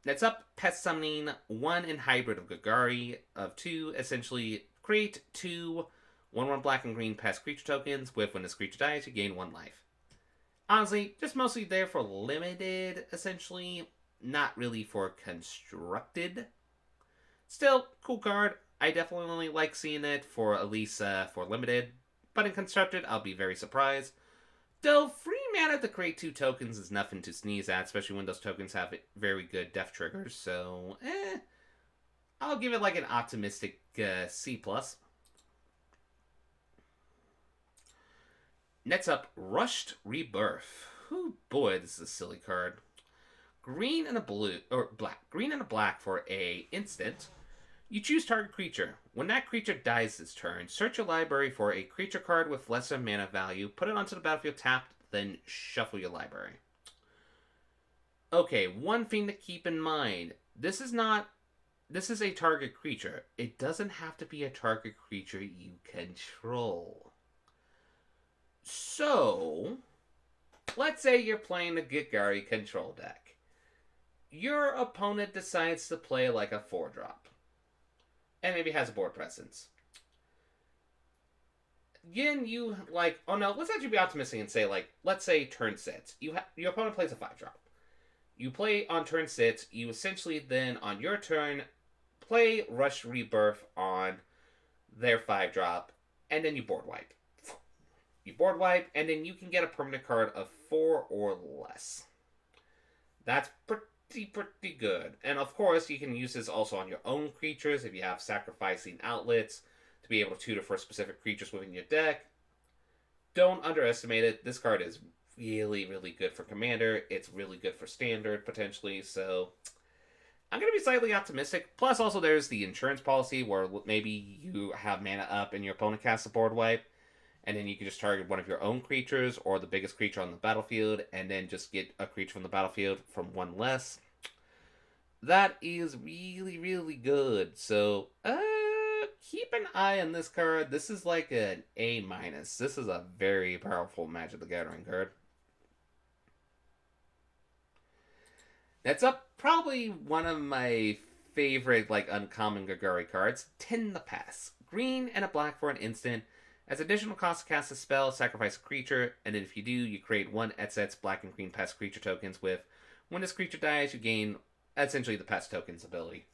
Next up, Pest Summoning. 1 in Hybrid of Golgari. Of 2, essentially create 2 1/1 black and green pest creature tokens with when this creature dies, you gain 1 life. Honestly, just mostly there for limited, essentially. Not really for constructed. Still, cool card. I definitely like seeing it for at least for limited. But in constructed, I'll be very surprised. Though, free mana to create 2 tokens is nothing to sneeze at, especially when those tokens have very good death triggers, so, I'll give it like an optimistic C+. Next up, Rushed Rebirth. Whoo boy, this is a silly card. Green and a blue or black. Green and a black for a instant. You choose target creature. When that creature dies this turn, search your library for a creature card with lesser mana value, put it onto the battlefield tapped, then shuffle your library. Okay, one thing to keep in mind. This is a target creature. It doesn't have to be a target creature you control. So, let's say you're playing the Gigari control deck. Your opponent decides to play like a 4-drop. And maybe has a board presence. Again, you oh no, let's actually be optimistic and say let's say turn 6. Your opponent plays a 5-drop. You play on turn 6, you essentially then on your turn play Rush Rebirth on their 5-drop, and then you board wipe. You board wipe, and then you can get a permanent card of 4 or less. That's pretty good. And of course, you can use this also on your own creatures if you have sacrificing outlets to be able to tutor for specific creatures within your deck. Don't underestimate it. This card is really, really good for Commander. It's really good for Standard, potentially. So, I'm going to be slightly optimistic. Plus, also, there's the insurance policy where maybe you have mana up and your opponent casts a board wipe. And then you can just target one of your own creatures or the biggest creature on the battlefield and then just get a creature from the battlefield from one less. That is really, really good. So, keep an eye on this card. This is like an A-. This is a very powerful Magic the Gathering card. Next up, probably one of my favorite, uncommon Gigari cards, Tin the Pass. Green and a black for an instant. As additional cost to cast a spell, sacrifice a creature, and then if you do, you create 1 Etset's black and green pest creature tokens with, when this creature dies, you gain essentially the pest tokens ability.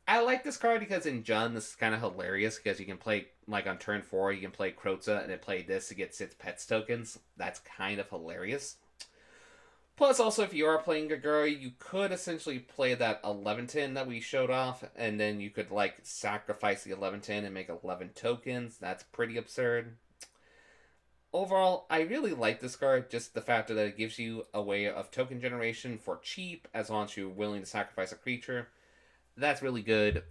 I like this card because in Jund, this is kind of hilarious because you can play, on turn 4, you can play Kroza and then play this to get 6 pets tokens. That's kind of hilarious. Plus, also, if you are playing Gigari, you could essentially play that 11-10 that we showed off, and then you could, sacrifice the 11-10 and make 11 tokens. That's pretty absurd. Overall, I really like this card, just the fact that it gives you a way of token generation for cheap, as long as you're willing to sacrifice a creature. That's really good.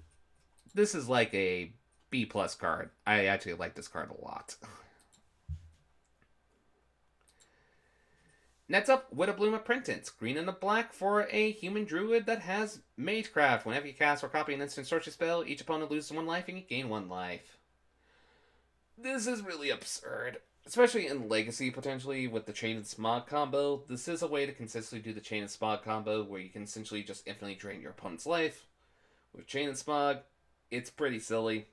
This is like a B+ card. I actually like this card a lot. Next up, Widowbloom Apprentice. Green and a black for a human druid that has Magecraft. Whenever you cast or copy an instant sorcery spell, each opponent loses 1 life and you gain 1 life. This is really absurd. Especially in Legacy, potentially, with the Chain and Smog combo. This is a way to consistently do the Chain and Smog combo, where you can essentially just infinitely drain your opponent's life. With Chain and Smog, it's pretty silly.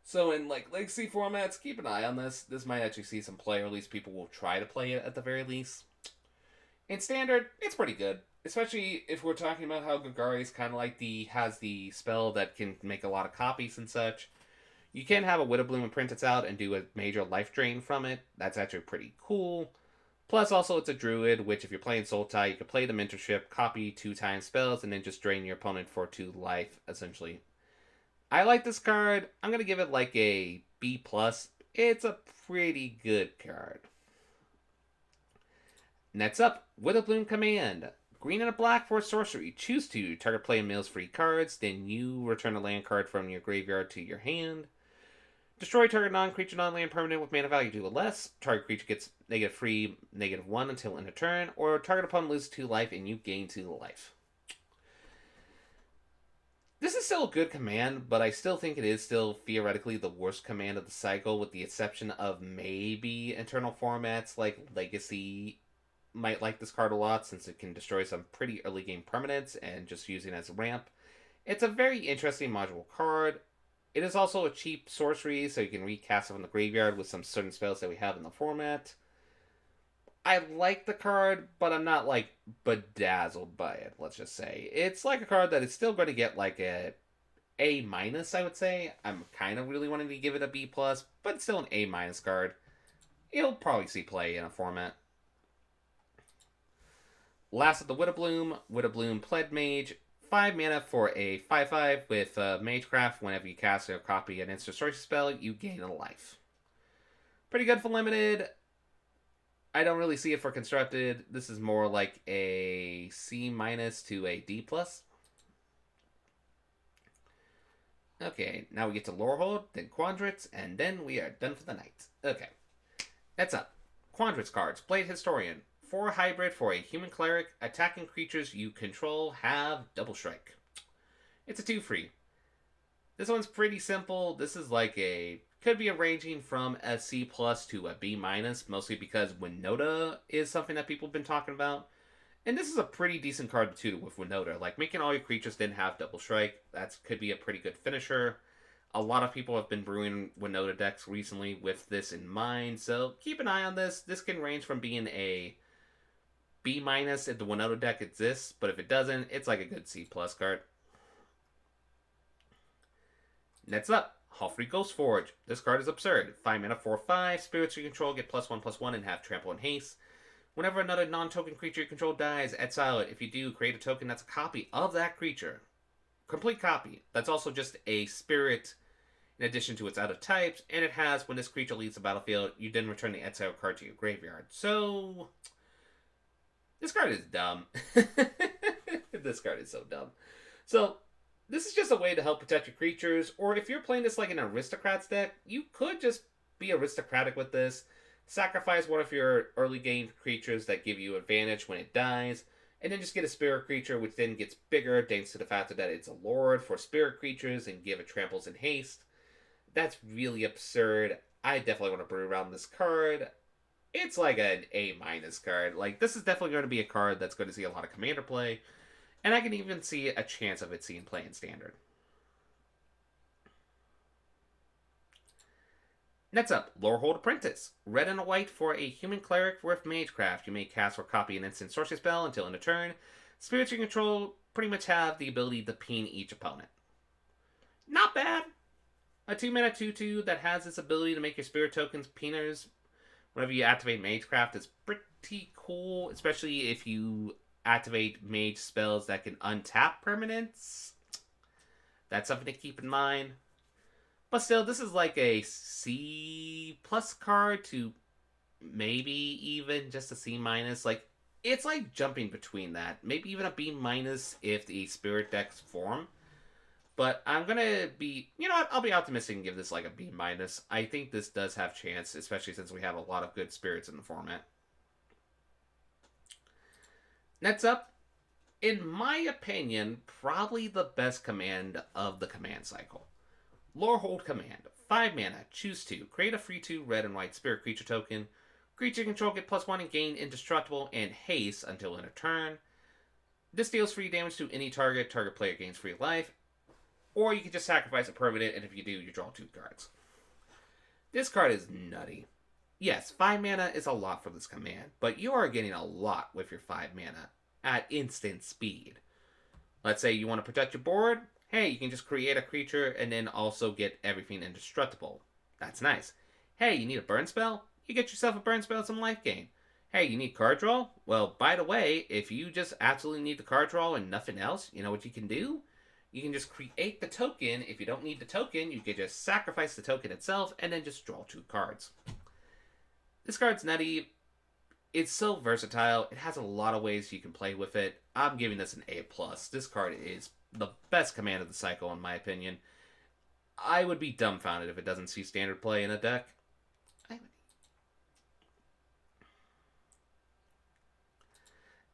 So in, Legacy formats, keep an eye on this. This might actually see some play, or at least people will try to play it at the very least. In Standard, it's pretty good. Especially if we're talking about how Gigari is kind of has the spell that can make a lot of copies and such. You can have a Widowbloom Apprentice out and do a major life drain from it. That's actually pretty cool. Plus, also, it's a druid, which if you're playing Sultai, you can play the mentorship, copy 2-time spells, and then just drain your opponent for 2 life, essentially. I like this card. I'm going to give it a B+. It's a pretty good card. Next up, Widowbloom Command. Green and a black for a sorcery. Choose to target play and mills free cards, then you return a land card from your graveyard to your hand. Destroy target non-creature non-land permanent with mana value 2 or less. Target creature gets -3, -1 until end of turn, or target opponent loses 2 life and you gain 2 life. This is still a good command, but I still think it is still theoretically the worst command of the cycle, with the exception of maybe internal formats like Legacy might like this card a lot, since it can destroy some pretty early game permanents and just using it as a ramp. It's a very interesting modular card. It is also a cheap sorcery, so you can recast it from the graveyard with some certain spells that we have in the format. I like the card, but I'm not bedazzled by it, let's just say. It's a card that is still going to get a A-, I would say. I'm kind of really wanting to give it a B+, but it's still an A- card. It'll probably see play in a format. Last of the Widowbloom Pledge Mage. 5 mana for a 5/5 with Magecraft. Whenever you cast or copy an instant sorcery spell, you gain a life. Pretty good for limited. I don't really see it for constructed. This is more like a C minus to a D plus. Okay, now we get to Lorehold, then Quadrats, and then we are done for the night. Okay, that's up. Quadrats cards. Blade Historian. 4 hybrid for a human cleric. Attacking creatures you control have double strike. It's a 2 free. This one's pretty simple. This is like a could be ranging from a C plus to a B minus, mostly because Winota is something that people have been talking about. And this is a pretty decent card too with Winota. Like making all your creatures then have double strike. That could be a pretty good finisher. A lot of people have been brewing Winota decks recently with this in mind, so keep an eye on this. This can range from being a B minus if the Winota deck exists, but if it doesn't, it's like a good C plus card. Next up, Hallfrey Ghostforge. This card is absurd. 5 mana, 4/5. Spirits you control get +1/+1 and have trample and haste. Whenever another non-token creature you control dies, exile it. If you do, create a token that's a copy of that creature. Complete copy. That's also just a spirit in addition to its other types, and it has, when this creature leaves the battlefield, you then return the exile card to your graveyard. So, this card is dumb. This card is so dumb. So, this is just a way to help protect your creatures, or if you're playing this like an Aristocrats deck, you could just be aristocratic with this. Sacrifice one of your early game creatures that give you advantage when it dies, and then just get a spirit creature, which then gets bigger thanks to the fact that it's a lord for spirit creatures and give it tramples and haste. That's really absurd. I definitely want to brew around this card. It's like an A minus card. Like, this is definitely going to be a card that's going to see a lot of commander play, and I can even see a chance of it seeing play in standard. Next up, Lorehold Apprentice. Red and a white for a human cleric with Magecraft. You may cast or copy an instant sorcery spell until end of turn. Spirits you control pretty much have the ability to peen each opponent. Not bad. A 2 mana 2/2 that has this ability to make your spirit tokens peeners whenever you activate Magecraft is pretty cool, especially if you activate mage spells that can untap permanents. That's something to keep in mind. But still, this is like a C plus card to maybe even just a C minus. Like, it's like jumping between that. Maybe even a B minus if the spirit decks form. But I'm gonna be, you know what? I'll be optimistic and give this like a B minus. I think this does have chance, especially since we have a lot of good spirits in the format. Next up, in my opinion, probably the best command of the command cycle. Lorehold Command. 5 mana, choose 2. Create a free 2 red and white spirit creature token. Creature control get +1 and gain indestructible and haste until end of turn. This deals free damage to any target. Target player gains free life. Or you can just sacrifice a permanent, and if you do, you draw 2 cards. This card is nutty. Yes, 5 mana is a lot for this command, but you are getting a lot with your 5 mana at instant speed. Let's say you want to protect your board. Hey, you can just create a creature and then also get everything indestructible. That's nice. Hey, you need a burn spell? You get yourself a burn spell and some life gain. Hey, you need card draw? Well, by the way, if you just absolutely need the card draw and nothing else, you know what you can do? You can just create the token. If you don't need the token, you can just sacrifice the token itself and then just draw 2 cards. This card's nutty. It's so versatile. It has a lot of ways you can play with it. I'm giving this an A+. This card is the best command of the cycle, in my opinion. I would be dumbfounded if it doesn't see standard play in a deck.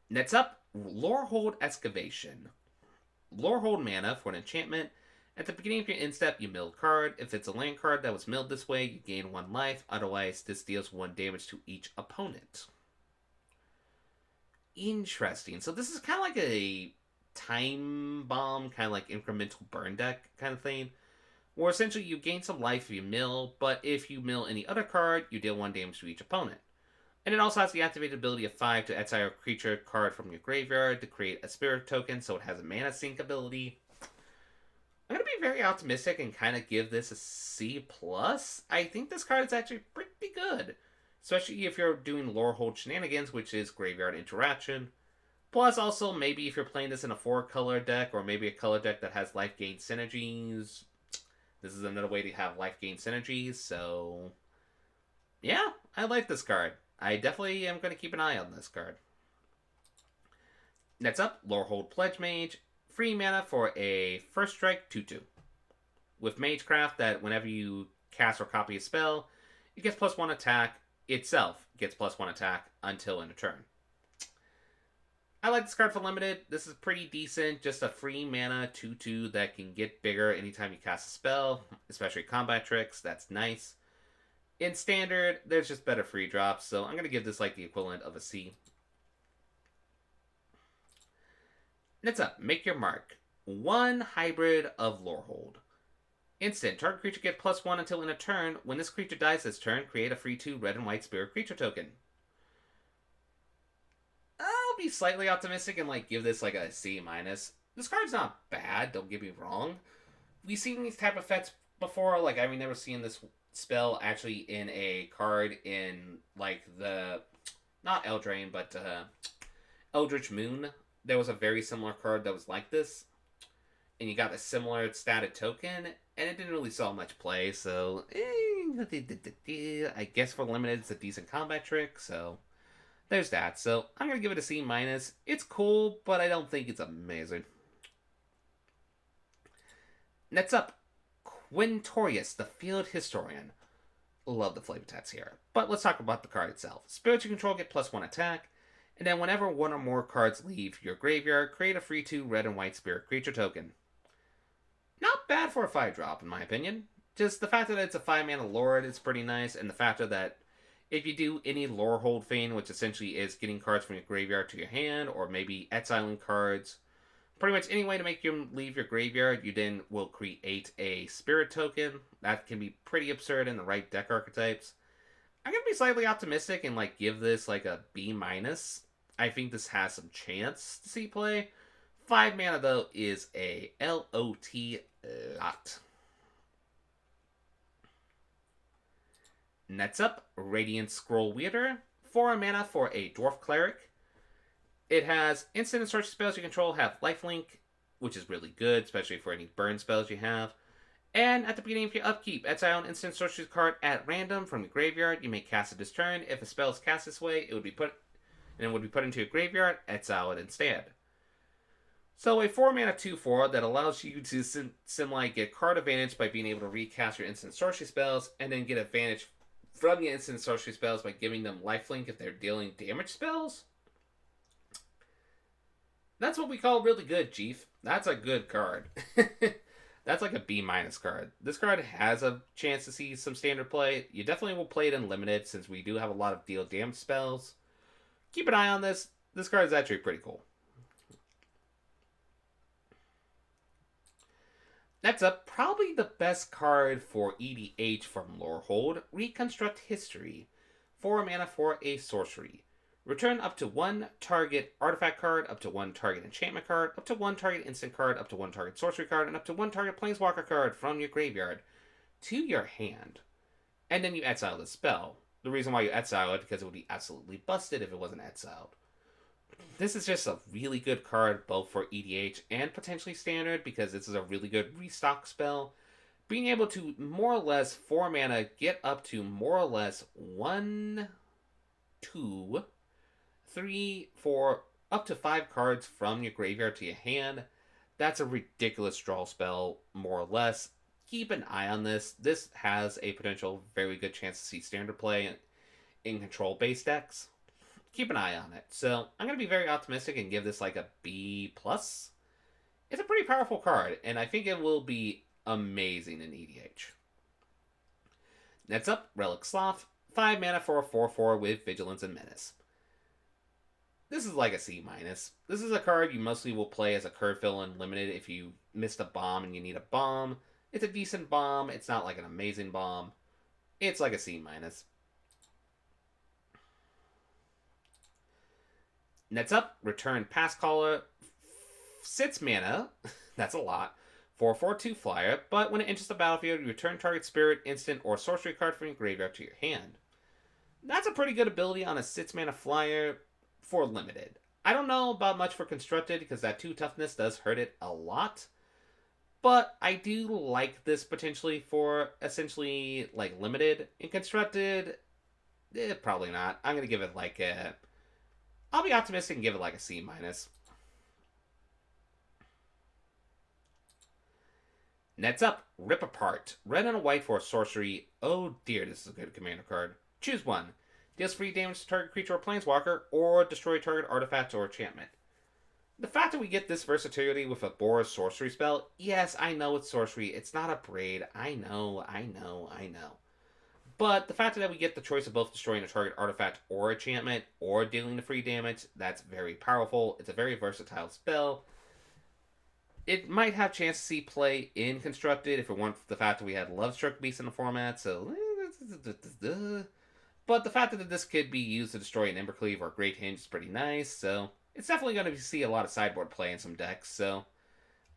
Next up, Lorehold Excavation. Lorehold mana for an enchantment. At the beginning of your end step, you mill a card. If it's a land card that was milled this way, you gain 1 life. Otherwise, this deals 1 damage to each opponent. Interesting. So this is kind of like a time bomb, kind of like incremental burn deck kind of thing, where essentially you gain some life if you mill, but if you mill any other card, you deal 1 damage to each opponent. And it also has the activated ability of 5 to exile a creature card from your graveyard to create a spirit token, so it has a mana sink ability. I'm going to be very optimistic and kind of give this a C+. I think this card is actually pretty good, especially if you're doing Lorehold Shenanigans, which is graveyard interaction. Plus, also, maybe if you're playing this in a 4-color deck, or maybe a color deck that has life gain synergies. This is another way to have life gain synergies, so yeah, I like this card. I definitely am going to keep an eye on this card. Next up, Lorehold Pledge Mage. Free mana for a first strike 2/2. With Magecraft, that whenever you cast or copy a spell, it gets +1 attack. Itself gets +1 attack until end of turn. I like this card for limited. This is pretty decent. Just a free mana 2/2 that can get bigger anytime you cast a spell, especially combat tricks. That's nice. In standard, there's just better free drops, so I'm going to give this like the equivalent of a C. Next up, Make Your Mark. 1 hybrid of Lorehold. Instant. Target creature gets +1 until end of turn. When this creature dies this turn, create a free 2 red and white spirit creature token. I'll be slightly optimistic and like give this like a C-. This card's not bad, don't get me wrong. We've seen these type of effects before. Like, I've never seen this spell actually in a card in like the, not Eldraine, but Eldritch Moon. There was a very similar card that was like this, and you got a similar stated token, and it didn't really saw much play, so I guess for limited it's a decent combat trick, so there's that. So I'm going to give it a C-. It's cool, but I don't think it's amazing. Next up, Quintorius, the Field Historian. Love the flavor text here. But let's talk about the card itself. Spirits you control get +1 attack, and then whenever one or more cards leave your graveyard, create a free 2 red and white spirit creature token. Not bad for a 5-drop, in my opinion. Just the fact that it's a 5-mana Lord is pretty nice, and the fact that if you do any Lorehold Feign, which essentially is getting cards from your graveyard to your hand, or maybe exiling cards, pretty much any way to make them leave your graveyard, you then will create a spirit token. That can be pretty absurd in the right deck archetypes. I'm going to be slightly optimistic and like give this like a B-. I think this has some chance to see play. 5 mana though is a LOT lot. Next up, Radiant Scroll Wielder. 4 mana for a Dwarf Cleric. It has instant and sorcery spells you control have lifelink, which is really good, especially for any burn spells you have. And at the beginning of your upkeep, exile an instant sorcery card at random from your graveyard. You may cast it this turn. If a spell is cast this way, it would be put into your graveyard. Exile it instead. So a 4 mana 2/4 that allows you to get card advantage by being able to recast your instant sorcery spells, and then get advantage from your instant sorcery spells by giving them lifelink if they're dealing damage spells. That's what we call really good, Chief. That's a good card. That's like a B- card. This card has a chance to see some standard play. You definitely will play it in limited since we do have a lot of deal damage spells. Keep an eye on this. This card is actually pretty cool. Next up, probably the best card for EDH from Lorehold, Reconstruct History. 4 mana for a sorcery. Return up to 1 target artifact card, up to 1 target enchantment card, up to 1 target instant card, up to 1 target sorcery card, and up to 1 target planeswalker card from your graveyard to your hand. And then you exile the spell. The reason why you exile it, because it would be absolutely busted if it wasn't exiled. This is just a really good card, both for EDH and potentially standard, because this is a really good restock spell. Being able to more or less 4 mana get up to more or less 1, 2, 3, 4, up to 5 cards from your graveyard to your hand. That's a ridiculous draw spell, more or less. Keep an eye on this. This has a potential very good chance to see standard play in control-based decks. Keep an eye on it. So I'm going to be very optimistic and give this like a B+. It's a pretty powerful card, and I think it will be amazing in EDH. Next up, Relic Sloth. 5 mana for a 4/4 with Vigilance and Menace. This is like a C-. This is a card you mostly will play as a curve fill in limited if you missed a bomb and you need a bomb. It's a decent bomb. It's not like an amazing bomb. It's like a C-. Next up, Return Passcaller. 6 mana. That's a lot. For a 4/2 flyer, but when it enters the battlefield, you return target spirit, instant, or sorcery card from your graveyard to your hand. That's a pretty good ability on a 6 mana flyer for limited. I don't know about much for constructed because that 2 toughness does hurt it a lot. But I do like this potentially for essentially like limited. In constructed, Probably not. I'm gonna give it like a. I'll be optimistic and give it like a C minus. Next up, Rip Apart. Red and a white for a sorcery. Oh dear, this is a good commander card. Choose one. Deals free damage to target creature or planeswalker, or destroy target artifact or enchantment. The fact that we get this versatility with a Boros sorcery spell, yes, I know it's sorcery. It's not a braid. I know. But the fact that we get the choice of both destroying a target artifact or enchantment, or dealing the free damage, that's very powerful. It's a very versatile spell. It might have chance to see play in Constructed if it weren't for the fact that we had Lovestruck Beast in the format, so... But the fact that this could be used to destroy an Embercleave or Great Hinge is pretty nice, so... It's definitely going to see a lot of sideboard play in some decks, so...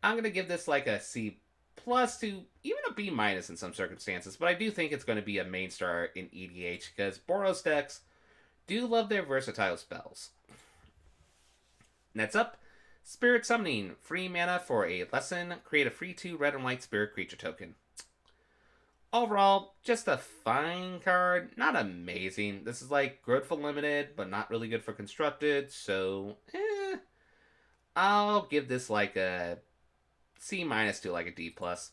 I'm going to give this like a C plus to even a B minus in some circumstances, but I do think it's going to be a main star in EDH, because Boros decks do love their versatile spells. Next up, Spirit Summoning. Free mana for a lesson. Create a free 2 red and white spirit creature token. Overall, just a fine card. Not amazing. This is like good for limited, but not really good for constructed. So, I'll give this like a C minus to like a D plus.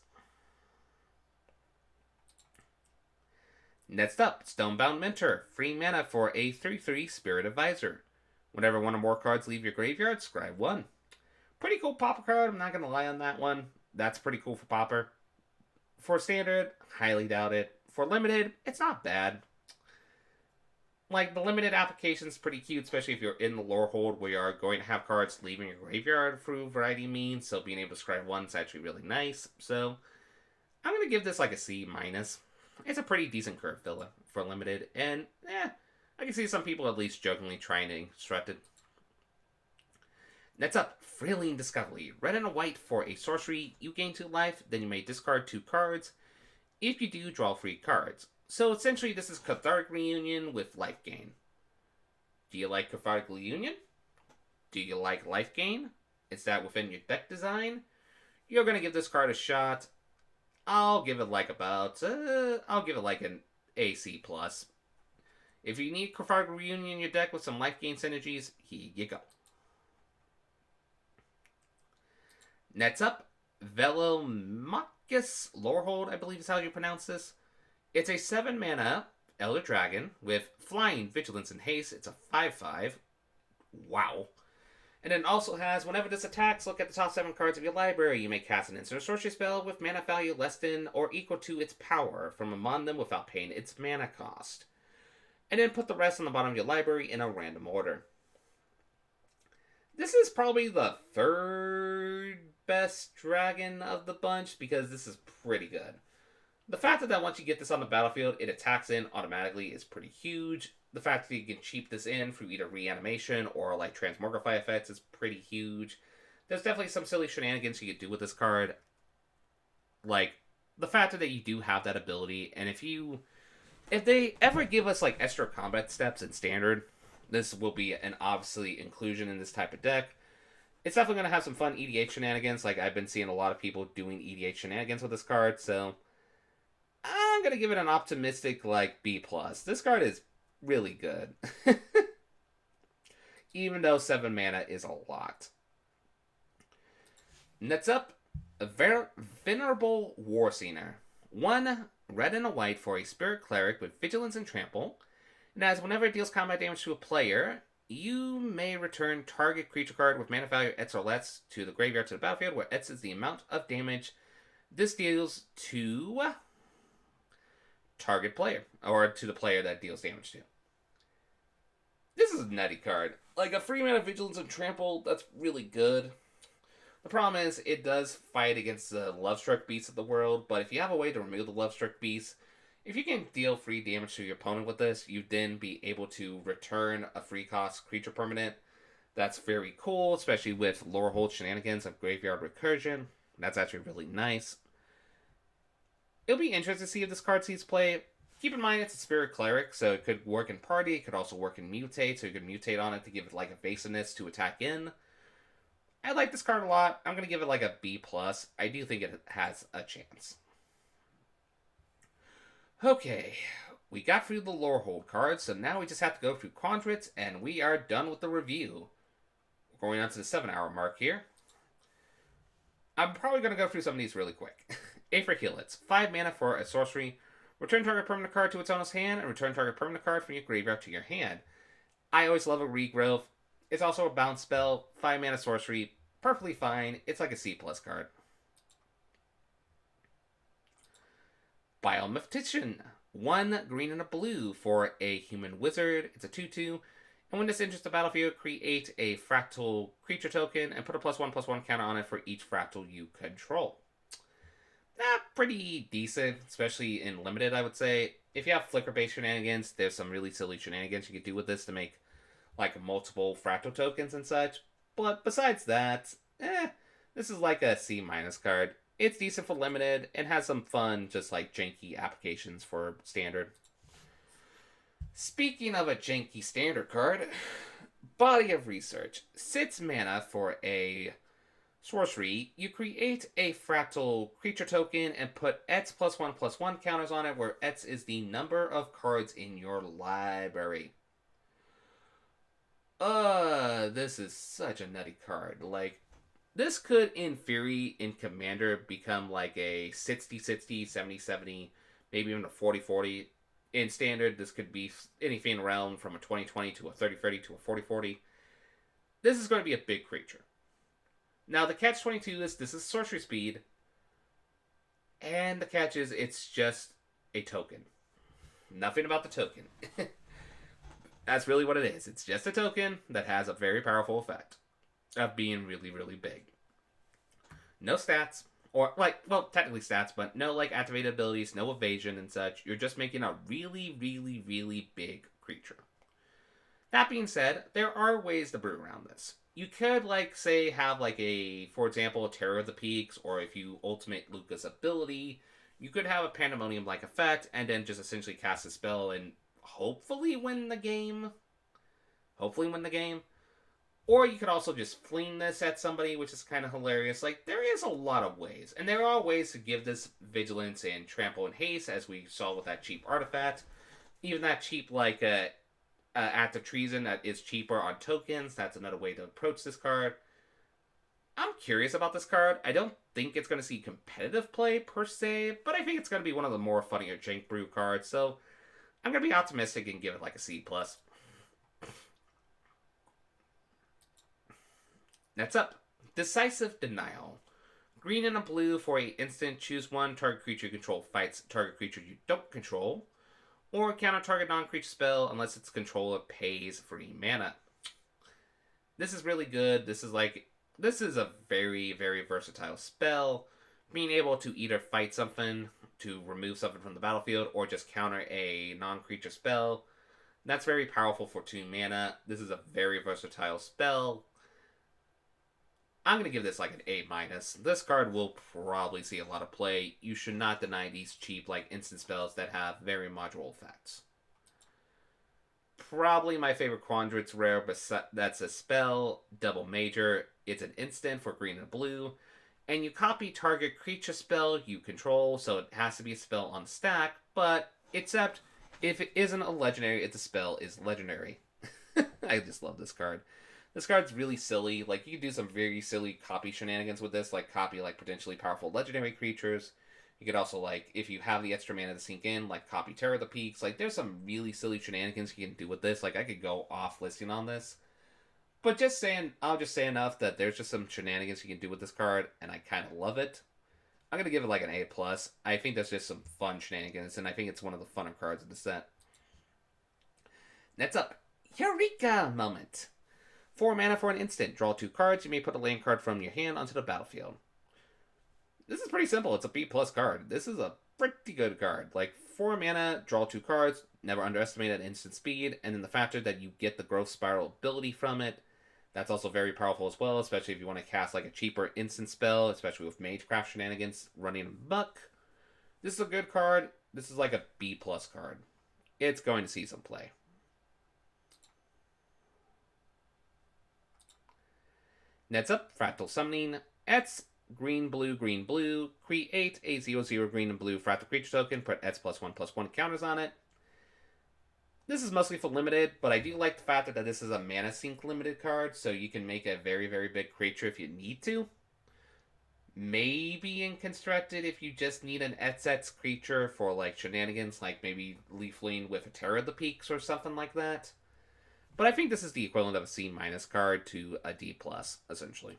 Next up, Stonebound Mentor. Free mana for a 3/3 Spirit Advisor. Whenever one or more cards leave your graveyard, scry 1. Pretty cool popper card, I'm not going to lie on that one. That's pretty cool for popper. For standard, highly doubt it. For limited, it's not bad. Like, the limited application's pretty cute, especially if you're in the lore hold where you are going to have cards leaving your graveyard through a variety of means, so being able to scry 1 is actually really nice. So, I'm going to give this like a C minus. It's a pretty decent curve filler for limited, and I can see some people at least jokingly trying to construct it. Next up, Thrilling Discovery. Red and a white for a sorcery. You gain 2 life, then you may discard 2 cards. If you do, draw 3 cards. So essentially, this is Cathartic Reunion with life gain. Do you like Cathartic Reunion? Do you like life gain? Is that within your deck design? You're going to give this card a shot. I'll give it like I'll give it like an AC+. If you need Cathartic Reunion in your deck with some life gain synergies, here you go. Next up, Velomachus Lorehold, I believe is how you pronounce this. It's a 7-mana Elder Dragon with Flying, Vigilance, and Haste. It's a 5/5. Wow. And it also has, whenever this attacks, look at the top 7 cards of your library. You may cast an instant sorcery spell with mana value less than or equal to its power from among them without paying its mana cost. And then put the rest on the bottom of your library in a random order. This is probably the 3rd best dragon of the bunch, because this is pretty good. The fact that once you get this on the battlefield, it attacks in automatically is pretty huge. The fact that you can cheap this in through either reanimation or like transmogrify effects is pretty huge. There's definitely some silly shenanigans you could do with this card. Like, the fact that you do have that ability, and if they ever give us like extra combat steps in standard, this will be an obviously inclusion in this type of deck. It's definitely going to have some fun EDH shenanigans. Like, I've been seeing a lot of people doing EDH shenanigans with this card, so I'm going to give it an optimistic like B+. This card is really good. Even though 7 mana is a lot. Next up, Venerable Warsinger. 1 red and a white for a Spirit Cleric with Vigilance and Trample. And as whenever it deals combat damage to a player, you may return target creature card with mana value X or less to the graveyard to the battlefield, where X is the amount of damage this deals to target player, or to the player that deals damage to. This is a nutty card. Like, a free mana Vigilance and Trample, that's really good. The problem is, it does fight against the Lovestruck Beasts of the world, but if you have a way to remove the Lovestruck Beasts, if you can deal free damage to your opponent with this, you then be able to return a free cost creature permanent. That's very cool, especially with Lorehold shenanigans of Graveyard Recursion. That's actually really nice. It'll be interesting to see if this card sees play. Keep in mind, it's a Spirit Cleric, so it could work in Party. It could also work in Mutate, so you could mutate on it to give it like evasiveness to attack in. I like this card a lot. I'm going to give it like a B+. I do think it has a chance. Okay, we got through the lore hold cards, so now we just have to go through conduits, and we are done with the review. We're going on to the 7-hour mark here. I'm probably going to go through some of these really quick. Aether Helix, 5 mana for a sorcery. Return target permanent card to its owner's hand, and return target permanent card from your graveyard to your hand. I always love a regrowth. It's also a bounce spell, 5 mana sorcery, perfectly fine. It's like a C+ card. Biomathematician, 1 green and a blue for a human wizard. It's a 2/2. And when this enters the battlefield, create a fractal creature token and put a +1/+1 counter on it for each fractal you control. Pretty decent, especially in limited, I would say. If you have flicker-based shenanigans, there's some really silly shenanigans you could do with this to make like multiple fractal tokens and such. But besides that, this is like a C- card. It's decent for limited and has some fun, just like janky applications for standard. Speaking of a janky standard card, Body of Research. 6 mana for a sorcery. You create a fractal creature token and put X +1/+1 counters on it, where X is the number of cards in your library. This is such a nutty card. Like, this could, in theory, in Commander, become like a 60/60, 70/70, maybe even a 40/40. In Standard, this could be anything around from a 20/20 to a 30/30 to a 40/40. This is going to be a big creature. Now, the catch-22 is this is sorcery speed, and the catch is it's just a token. Nothing about the token. That's really what it is. It's just a token that has a very powerful effect of being really, really big. No stats, or technically stats, but no like activated abilities, no evasion and such. You're just making a really, really, really big creature. That being said, there are ways to brew around this. You could, like, say, have, like, for example, a Terror of the Peaks, or if you ultimate Luca's ability, you could have a Pandemonium-like effect, and then just essentially cast a spell and hopefully win the game. Or you could also just fling this at somebody, which is kind of hilarious. Like, there is a lot of ways. And there are ways to give this Vigilance and Trample and Haste, as we saw with that cheap artifact. Even that cheap, like, Act of Treason that is cheaper on tokens. That's another way to approach this card. I'm curious about this card. I don't think it's going to see competitive play, per se, but I think it's going to be one of the more funnier Jank Brew cards, so I'm going to be optimistic and give it like a C+. Next up, Decisive Denial. Green and a blue for an instant, choose one, target creature you control fights target creature you don't control, or counter target non-creature spell unless its controller pays 3 mana. This is really good. This is a very, very versatile spell. Being able to either fight something to remove something from the battlefield or just counter a non-creature spell. That's very powerful for 2 mana. This is a very versatile spell. I'm going to give this like an A-. This card will probably see a lot of play. You should not deny these cheap like instant spells that have very modular effects. Probably my favorite Quandrit's rare, but that's a spell, Double Major. It's an instant for green and blue. And you copy target creature spell you control, so it has to be a spell on the stack, but except if it isn't a legendary, if the spell is legendary. I just love this card. This card's really silly. Like, you can do some very silly copy shenanigans with this, like copy like potentially powerful legendary creatures. You could also, like, if you have the extra mana to sink in, like copy Terror of the Peaks. Like, there's some really silly shenanigans you can do with this. Like, I could go off listing on this. But I'll just say enough that there's just some shenanigans you can do with this card, and I kind of love it. I'm going to give it like an A+. I think there's just some fun shenanigans, and I think it's one of the funner cards of the set. Next up, Eureka Moment. 4 mana for an instant. Draw 2 cards. You may put a land card from your hand onto the battlefield. This is pretty simple. It's a B+ card. This is a pretty good card. Like, 4 mana, draw 2 cards. Never underestimate an instant speed. And then the factor that you get the Growth Spiral ability from it. That's also very powerful as well, especially if you want to cast like a cheaper instant spell, especially with Magecraft shenanigans running amok. This is a good card. This is like a B+ card. It's going to see some play. Next up, Fractal Summoning. It's green, blue, create a 0/0 green and blue fractal creature token, put X +1/+1 counters on it. This is mostly for limited, but I do like the fact that this is a mana sink limited card, so you can make a very, very big creature if you need to. Maybe in constructed if you just need an Etsets creature for like shenanigans, like maybe Leafling with a Terror of the Peaks or something like that. But I think this is the equivalent of a C- card to a D+, essentially.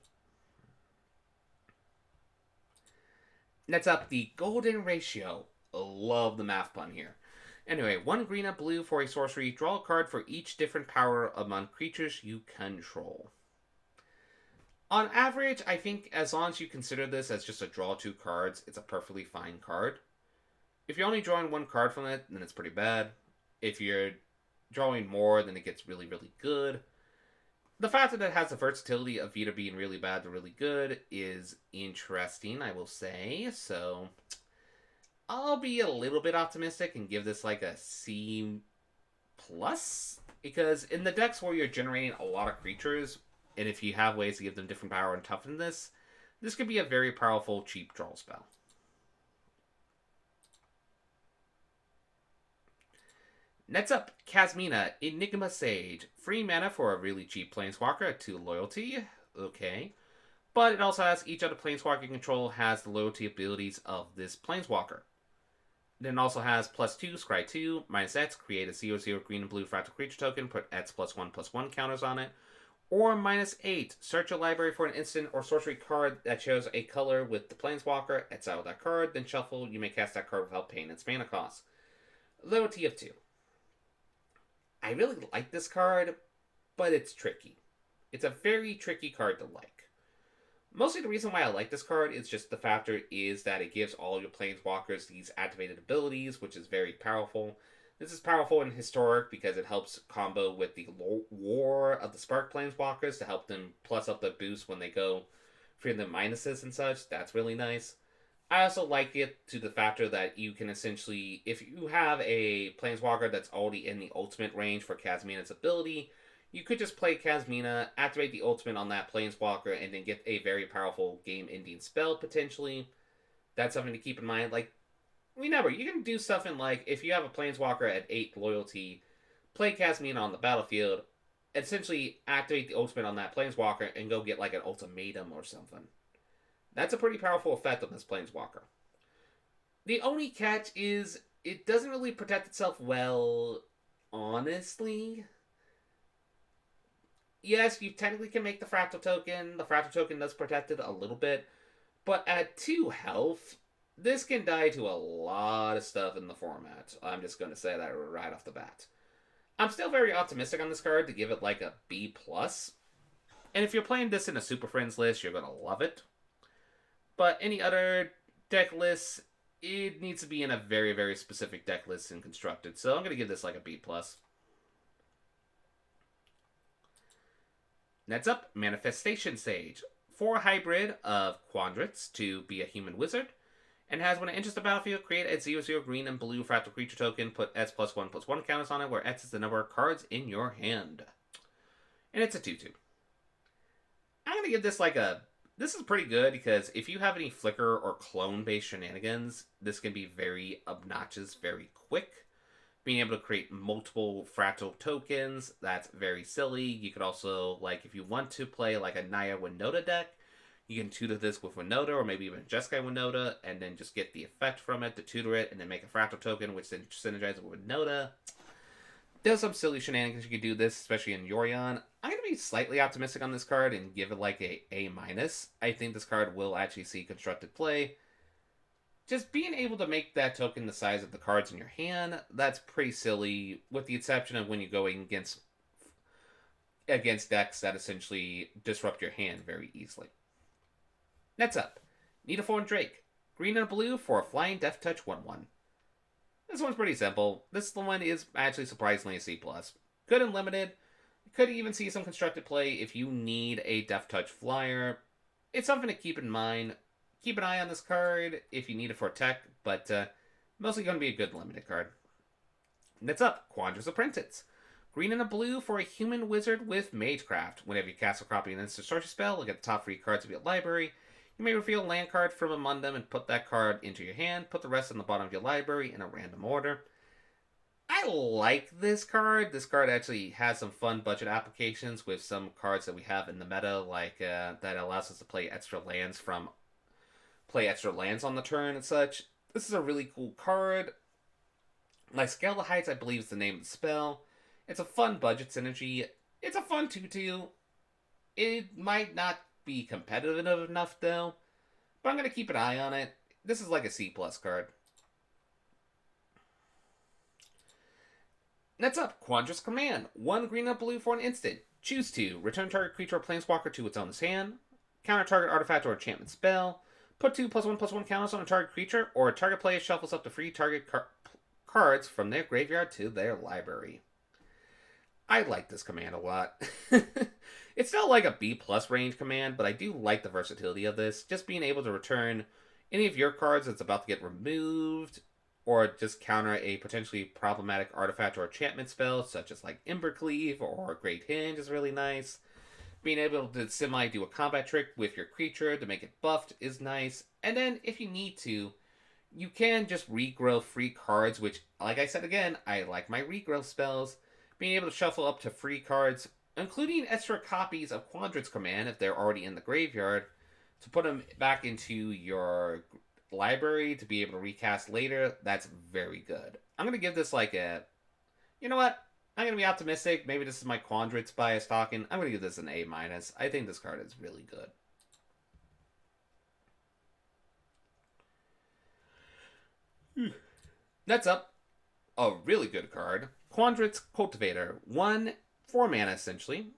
Next up, the Golden Ratio. Love the math pun here. Anyway, 1 green and blue for a sorcery. Draw a card for each different power among creatures you control. On average, I think as long as you consider this as just a draw 2 cards, it's a perfectly fine card. If you're only drawing 1 card from it, then it's pretty bad. If you're drawing more, then it gets really, really good. The fact that it has the versatility of either being really bad to really good is interesting, I will say. So I'll be a little bit optimistic and give this like a C+. Because in the decks where you're generating a lot of creatures, and if you have ways to give them different power and toughness, this could be a very powerful, cheap draw spell. Next up, Kasmina, Enigma Sage. Free mana for a really cheap Planeswalker at 2 loyalty. Okay. But it also has each other Planeswalker you control has the loyalty abilities of this Planeswalker. Then it also has +2, scry 2, -X, create a 0/0 green and blue fractal creature token, put X +1/+1 counters on it. Or -8, search a library for an instant or sorcery card that shows a color with the Planeswalker, exile that card, then shuffle, you may cast that card without paying its mana cost. Loyalty of 2. I really like this card, but it's tricky. It's a very tricky card to like. Mostly the reason why I like this card is just the factor is that it gives all your Planeswalkers these activated abilities, which is very powerful. This is powerful in Historic because it helps combo with the War of the Spark Planeswalkers to help them plus up the boost when they go for the minuses and such. That's really nice. I also like it to the factor that you can essentially, if you have a Planeswalker that's already in the ultimate range for Kasmina's ability, you could just play Kasmina, activate the ultimate on that Planeswalker, and then get a very powerful game-ending spell, potentially. That's something to keep in mind. Like, remember, you can do stuff in, like, if you have a Planeswalker at 8 loyalty, play Kasmina on the battlefield, essentially activate the ultimate on that Planeswalker, and go get, like, an ultimatum or something. That's a pretty powerful effect on this Planeswalker. The only catch is it doesn't really protect itself well, honestly. Yes, you technically can make the Fractal Token. The Fractal Token does protect it a little bit. But at 2 health, this can die to a lot of stuff in the format. I'm just going to say that right off the bat. I'm still very optimistic on this card to give it like a B+. And if you're playing this in a Super Friends list, you're going to love it. But any other deck lists, it needs to be in a very, very specific deck list and constructed. So I'm going to give this like a B+. Next up, Manifestation Sage. 4 hybrid of Quandrits to be a human wizard. And has when it enters the battlefield, create a 0/0 green and blue fractal creature token, put S +1/+1 counters on it, where X is the number of cards in your hand. And it's a 2/2. I'm going to give this like a... This is pretty good because if you have any flicker or clone-based shenanigans, this can be very obnoxious very quick. Being able to create multiple fractal tokens, that's very silly. You could also, like, if you want to play like a Naya Winota deck, you can tutor this with Winota or maybe even Jeskai Winota, and then just get the effect from it to tutor it, and then make a fractal token, which then synergizes with Winota. There's some silly shenanigans you could do this, especially in Yorion. I'm going to be slightly optimistic on this card and give it like a A-. I think this card will actually see constructed play. Just being able to make that token the size of the cards in your hand, that's pretty silly, with the exception of when you're going against decks that essentially disrupt your hand very easily. Next up, Nidoforn Drake. Green and blue for a flying Death Touch 1/1. This one's pretty simple. This one is actually surprisingly a C+. Good and limited. Could even see some constructed play if you need a Death Touch flyer. It's something to keep in mind. Keep an eye on this card if you need it for tech, but mostly going to be a good limited card. Next up, Quandra's Apprentice. Green and a blue for a human wizard with Magecraft. Whenever you cast a copy of an instant sorcery spell, look at the top 3 cards of your library. You may reveal a land card from among them and put that card into your hand. Put the rest on the bottom of your library in a random order. I like this card. This card actually has some fun budget applications with some cards that we have in the meta, like that allows us to play extra lands on the turn and such. This is a really cool card. Like Scale Heights, I believe is the name of the spell. It's a fun budget synergy. It's a fun 2/2. It might not be competitive enough though, but I'm gonna keep an eye on it. This is like a C+ card. Next up, Quandra's Command. 1 green and blue for an instant. Choose to return target creature or planeswalker to its owner's hand. Counter target artifact or enchantment spell. Put 2 +1/+1 counters on a target creature, or a target player shuffles up to 3 target cards from their graveyard to their library. I like this command a lot. It's still like a B+ range command, but I do like the versatility of this. Just being able to return any of your cards that's about to get removed, or just counter a potentially problematic artifact or enchantment spell, such as like Embercleave or Great Hinge, is really nice. Being able to do a combat trick with your creature to make it buffed is nice. And then, if you need to, you can just regrow free cards, which, like I said again, I like my regrow spells. Being able to shuffle up to free cards, including extra copies of Quandra's Command if they're already in the graveyard, to put them back into your library to be able to recast later. That's very good. I'm going to give this like a... You know what? I'm going to be optimistic. Maybe this is my Quandra's bias talking. I'm going to give this an A-. I think this card is really good. Next up, a really good card. Quandra's Cultivator. 1 4 mana, essentially,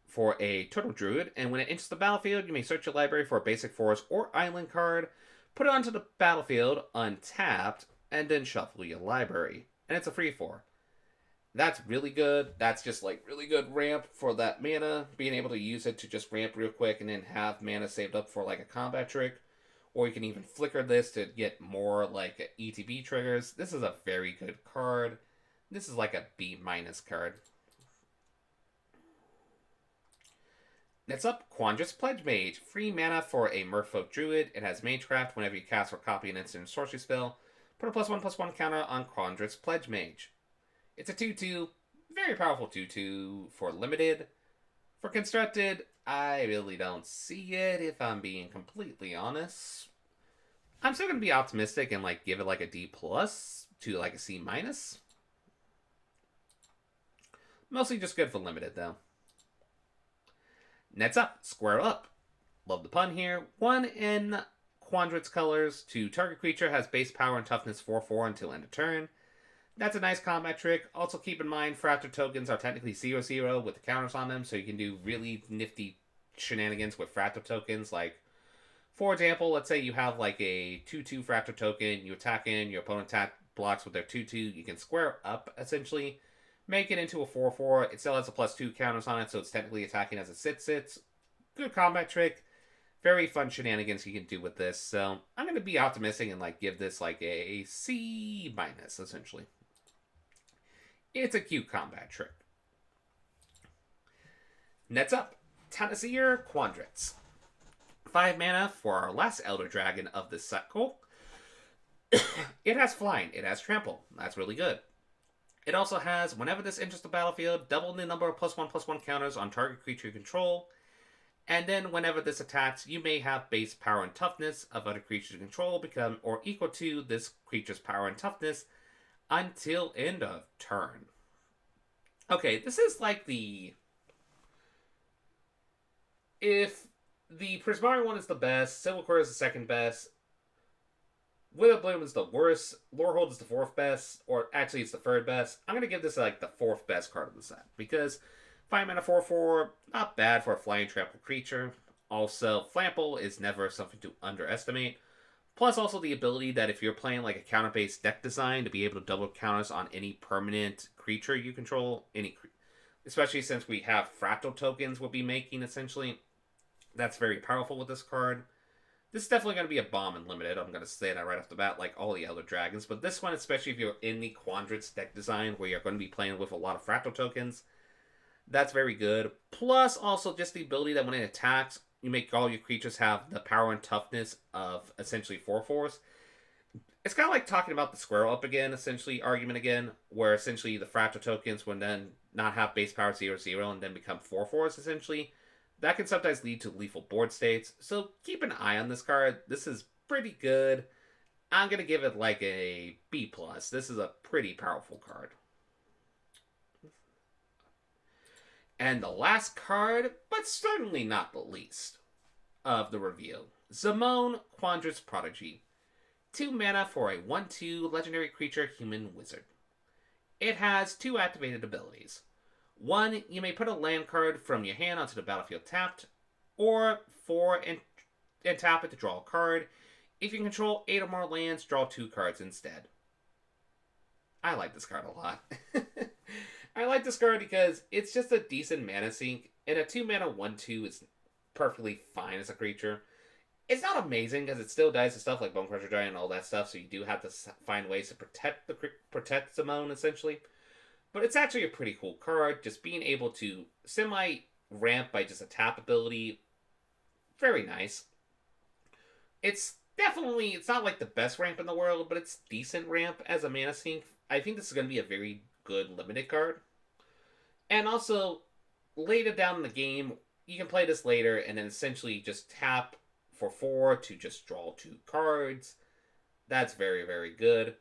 for a Turtle Druid, and when it enters the battlefield, you may search your library for a basic forest or island card, put it onto the battlefield, untapped, and then shuffle your library. And it's a free 4. That's really good. That's just like really good ramp for that mana, being able to use it to just ramp real quick and then have mana saved up for like a combat trick. Or you can even flicker this to get more like ETB triggers. This is a very good card. This is like a B- card. Next up, Quandra's Pledge Mage. 3 mana for a Merfolk Druid. It has Magecraft. Whenever you cast or copy an instant sorcery spell, put a +1/+1 counter on Quandra's Pledge Mage. It's a 2/2. Very powerful 2/2 for limited. For constructed, I really don't see it, if I'm being completely honest. I'm still going to be optimistic and like give it like a D+ to like a C-. Mostly just good for limited, though. Next up, Square Up. Love the pun here. 1 in Quandra's colors. To target creature has base power and toughness 4/4 until end of turn. That's a nice combat trick. Also keep in mind, Fractal tokens are technically 0/0 with the counters on them, so you can do really nifty shenanigans with Fractal tokens. Like, for example, let's say you have like a 2/2 Fractal token, you attack in, your opponent blocks with their 2/2, you can Square Up, essentially. Make it into a 4/4. It still has a +2 counters on it, so it's technically attacking as it sits. Good combat trick. Very fun shenanigans you can do with this. So I'm going to be optimistic and like give this like a C-, essentially. It's a cute combat trick. Next up, Tanazir Quandrats. 5 mana for our last Elder Dragon of this cycle. It has Flying. It has Trample. That's really good. It also has, whenever this enters the battlefield, double the number of +1/+1 counters on target creature you control. And then whenever this attacks, you may have base power and toughness of other creatures you control become or equal to this creature's power and toughness until end of turn. Okay, this is like the... If the Prismari one is the best, Civil Core is the second best, Withered Bloom is the worst, Lorehold is the 4th best, or actually it's the 3rd best, I'm going to give this like the 4th best card of the set. Because 5 mana 4/4, not bad for a flying trample creature. Also, Flample is never something to underestimate. Plus also the ability that if you're playing like a counter-based deck design, to be able to double counters on any permanent creature you control, especially since we have Fractal tokens we'll be making essentially. That's very powerful with this card. This is definitely going to be a bomb in limited. I'm going to say that right off the bat, like all the other dragons. But this one, especially if you're in the Quandrats deck design, where you're going to be playing with a lot of Fractal tokens, that's very good. Plus, also just the ability that when it attacks, you make all your creatures have the power and toughness of essentially 4/4s. It's kind of like talking about the square up again, essentially, argument again, where essentially the fractal tokens would then not have base power 0/0 and then become 4/4s, essentially. That can sometimes lead to lethal board states, so keep an eye on this card. This is pretty good. I'm going to give it like a B+. Plus. This is a pretty powerful card. And the last card, but certainly not the least, of the review, Zamon Quandra's Prodigy. 2 mana for a 1/2 legendary creature human wizard. It has 2 activated abilities. 1, you may put a land card from your hand onto the battlefield tapped, or 4, and tap it to draw a card. If you control 8 or more lands, draw 2 cards instead. I like this card a lot. I like this card because it's just a decent mana sink, and a 2 mana 1/2 is perfectly fine as a creature. It's not amazing because it still dies to stuff like Bonecrusher Giant and all that stuff, so you do have to find ways to protect Simone essentially. But it's actually a pretty cool card. Just being able to semi-ramp by just a tap ability, very nice. It's not like the best ramp in the world, but it's decent ramp as a mana sink. I think this is going to be a very good limited card. And also, later down in the game, you can play this later and then essentially just tap for 4 to just draw 2 cards. That's very, very good.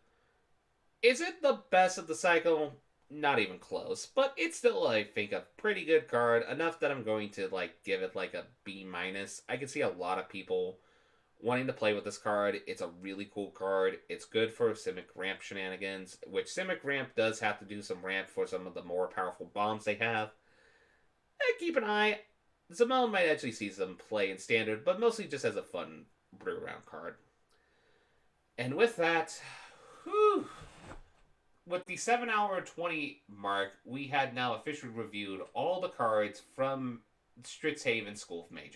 Is it the best of the cycle? Not even close, but it's still, I think, a pretty good card. Enough that I'm going to give it a B-. I can see a lot of people wanting to play with this card. It's a really cool card. It's good for Simic Ramp shenanigans, which Simic Ramp does have to do some ramp for some of the more powerful bombs they have. Keep an eye. Zamon might actually see some play in Standard, but mostly just as a fun brew around card. And with that, whew, with the 7-hour 20 mark, we had now officially reviewed all the cards from Strixhaven School of Mages.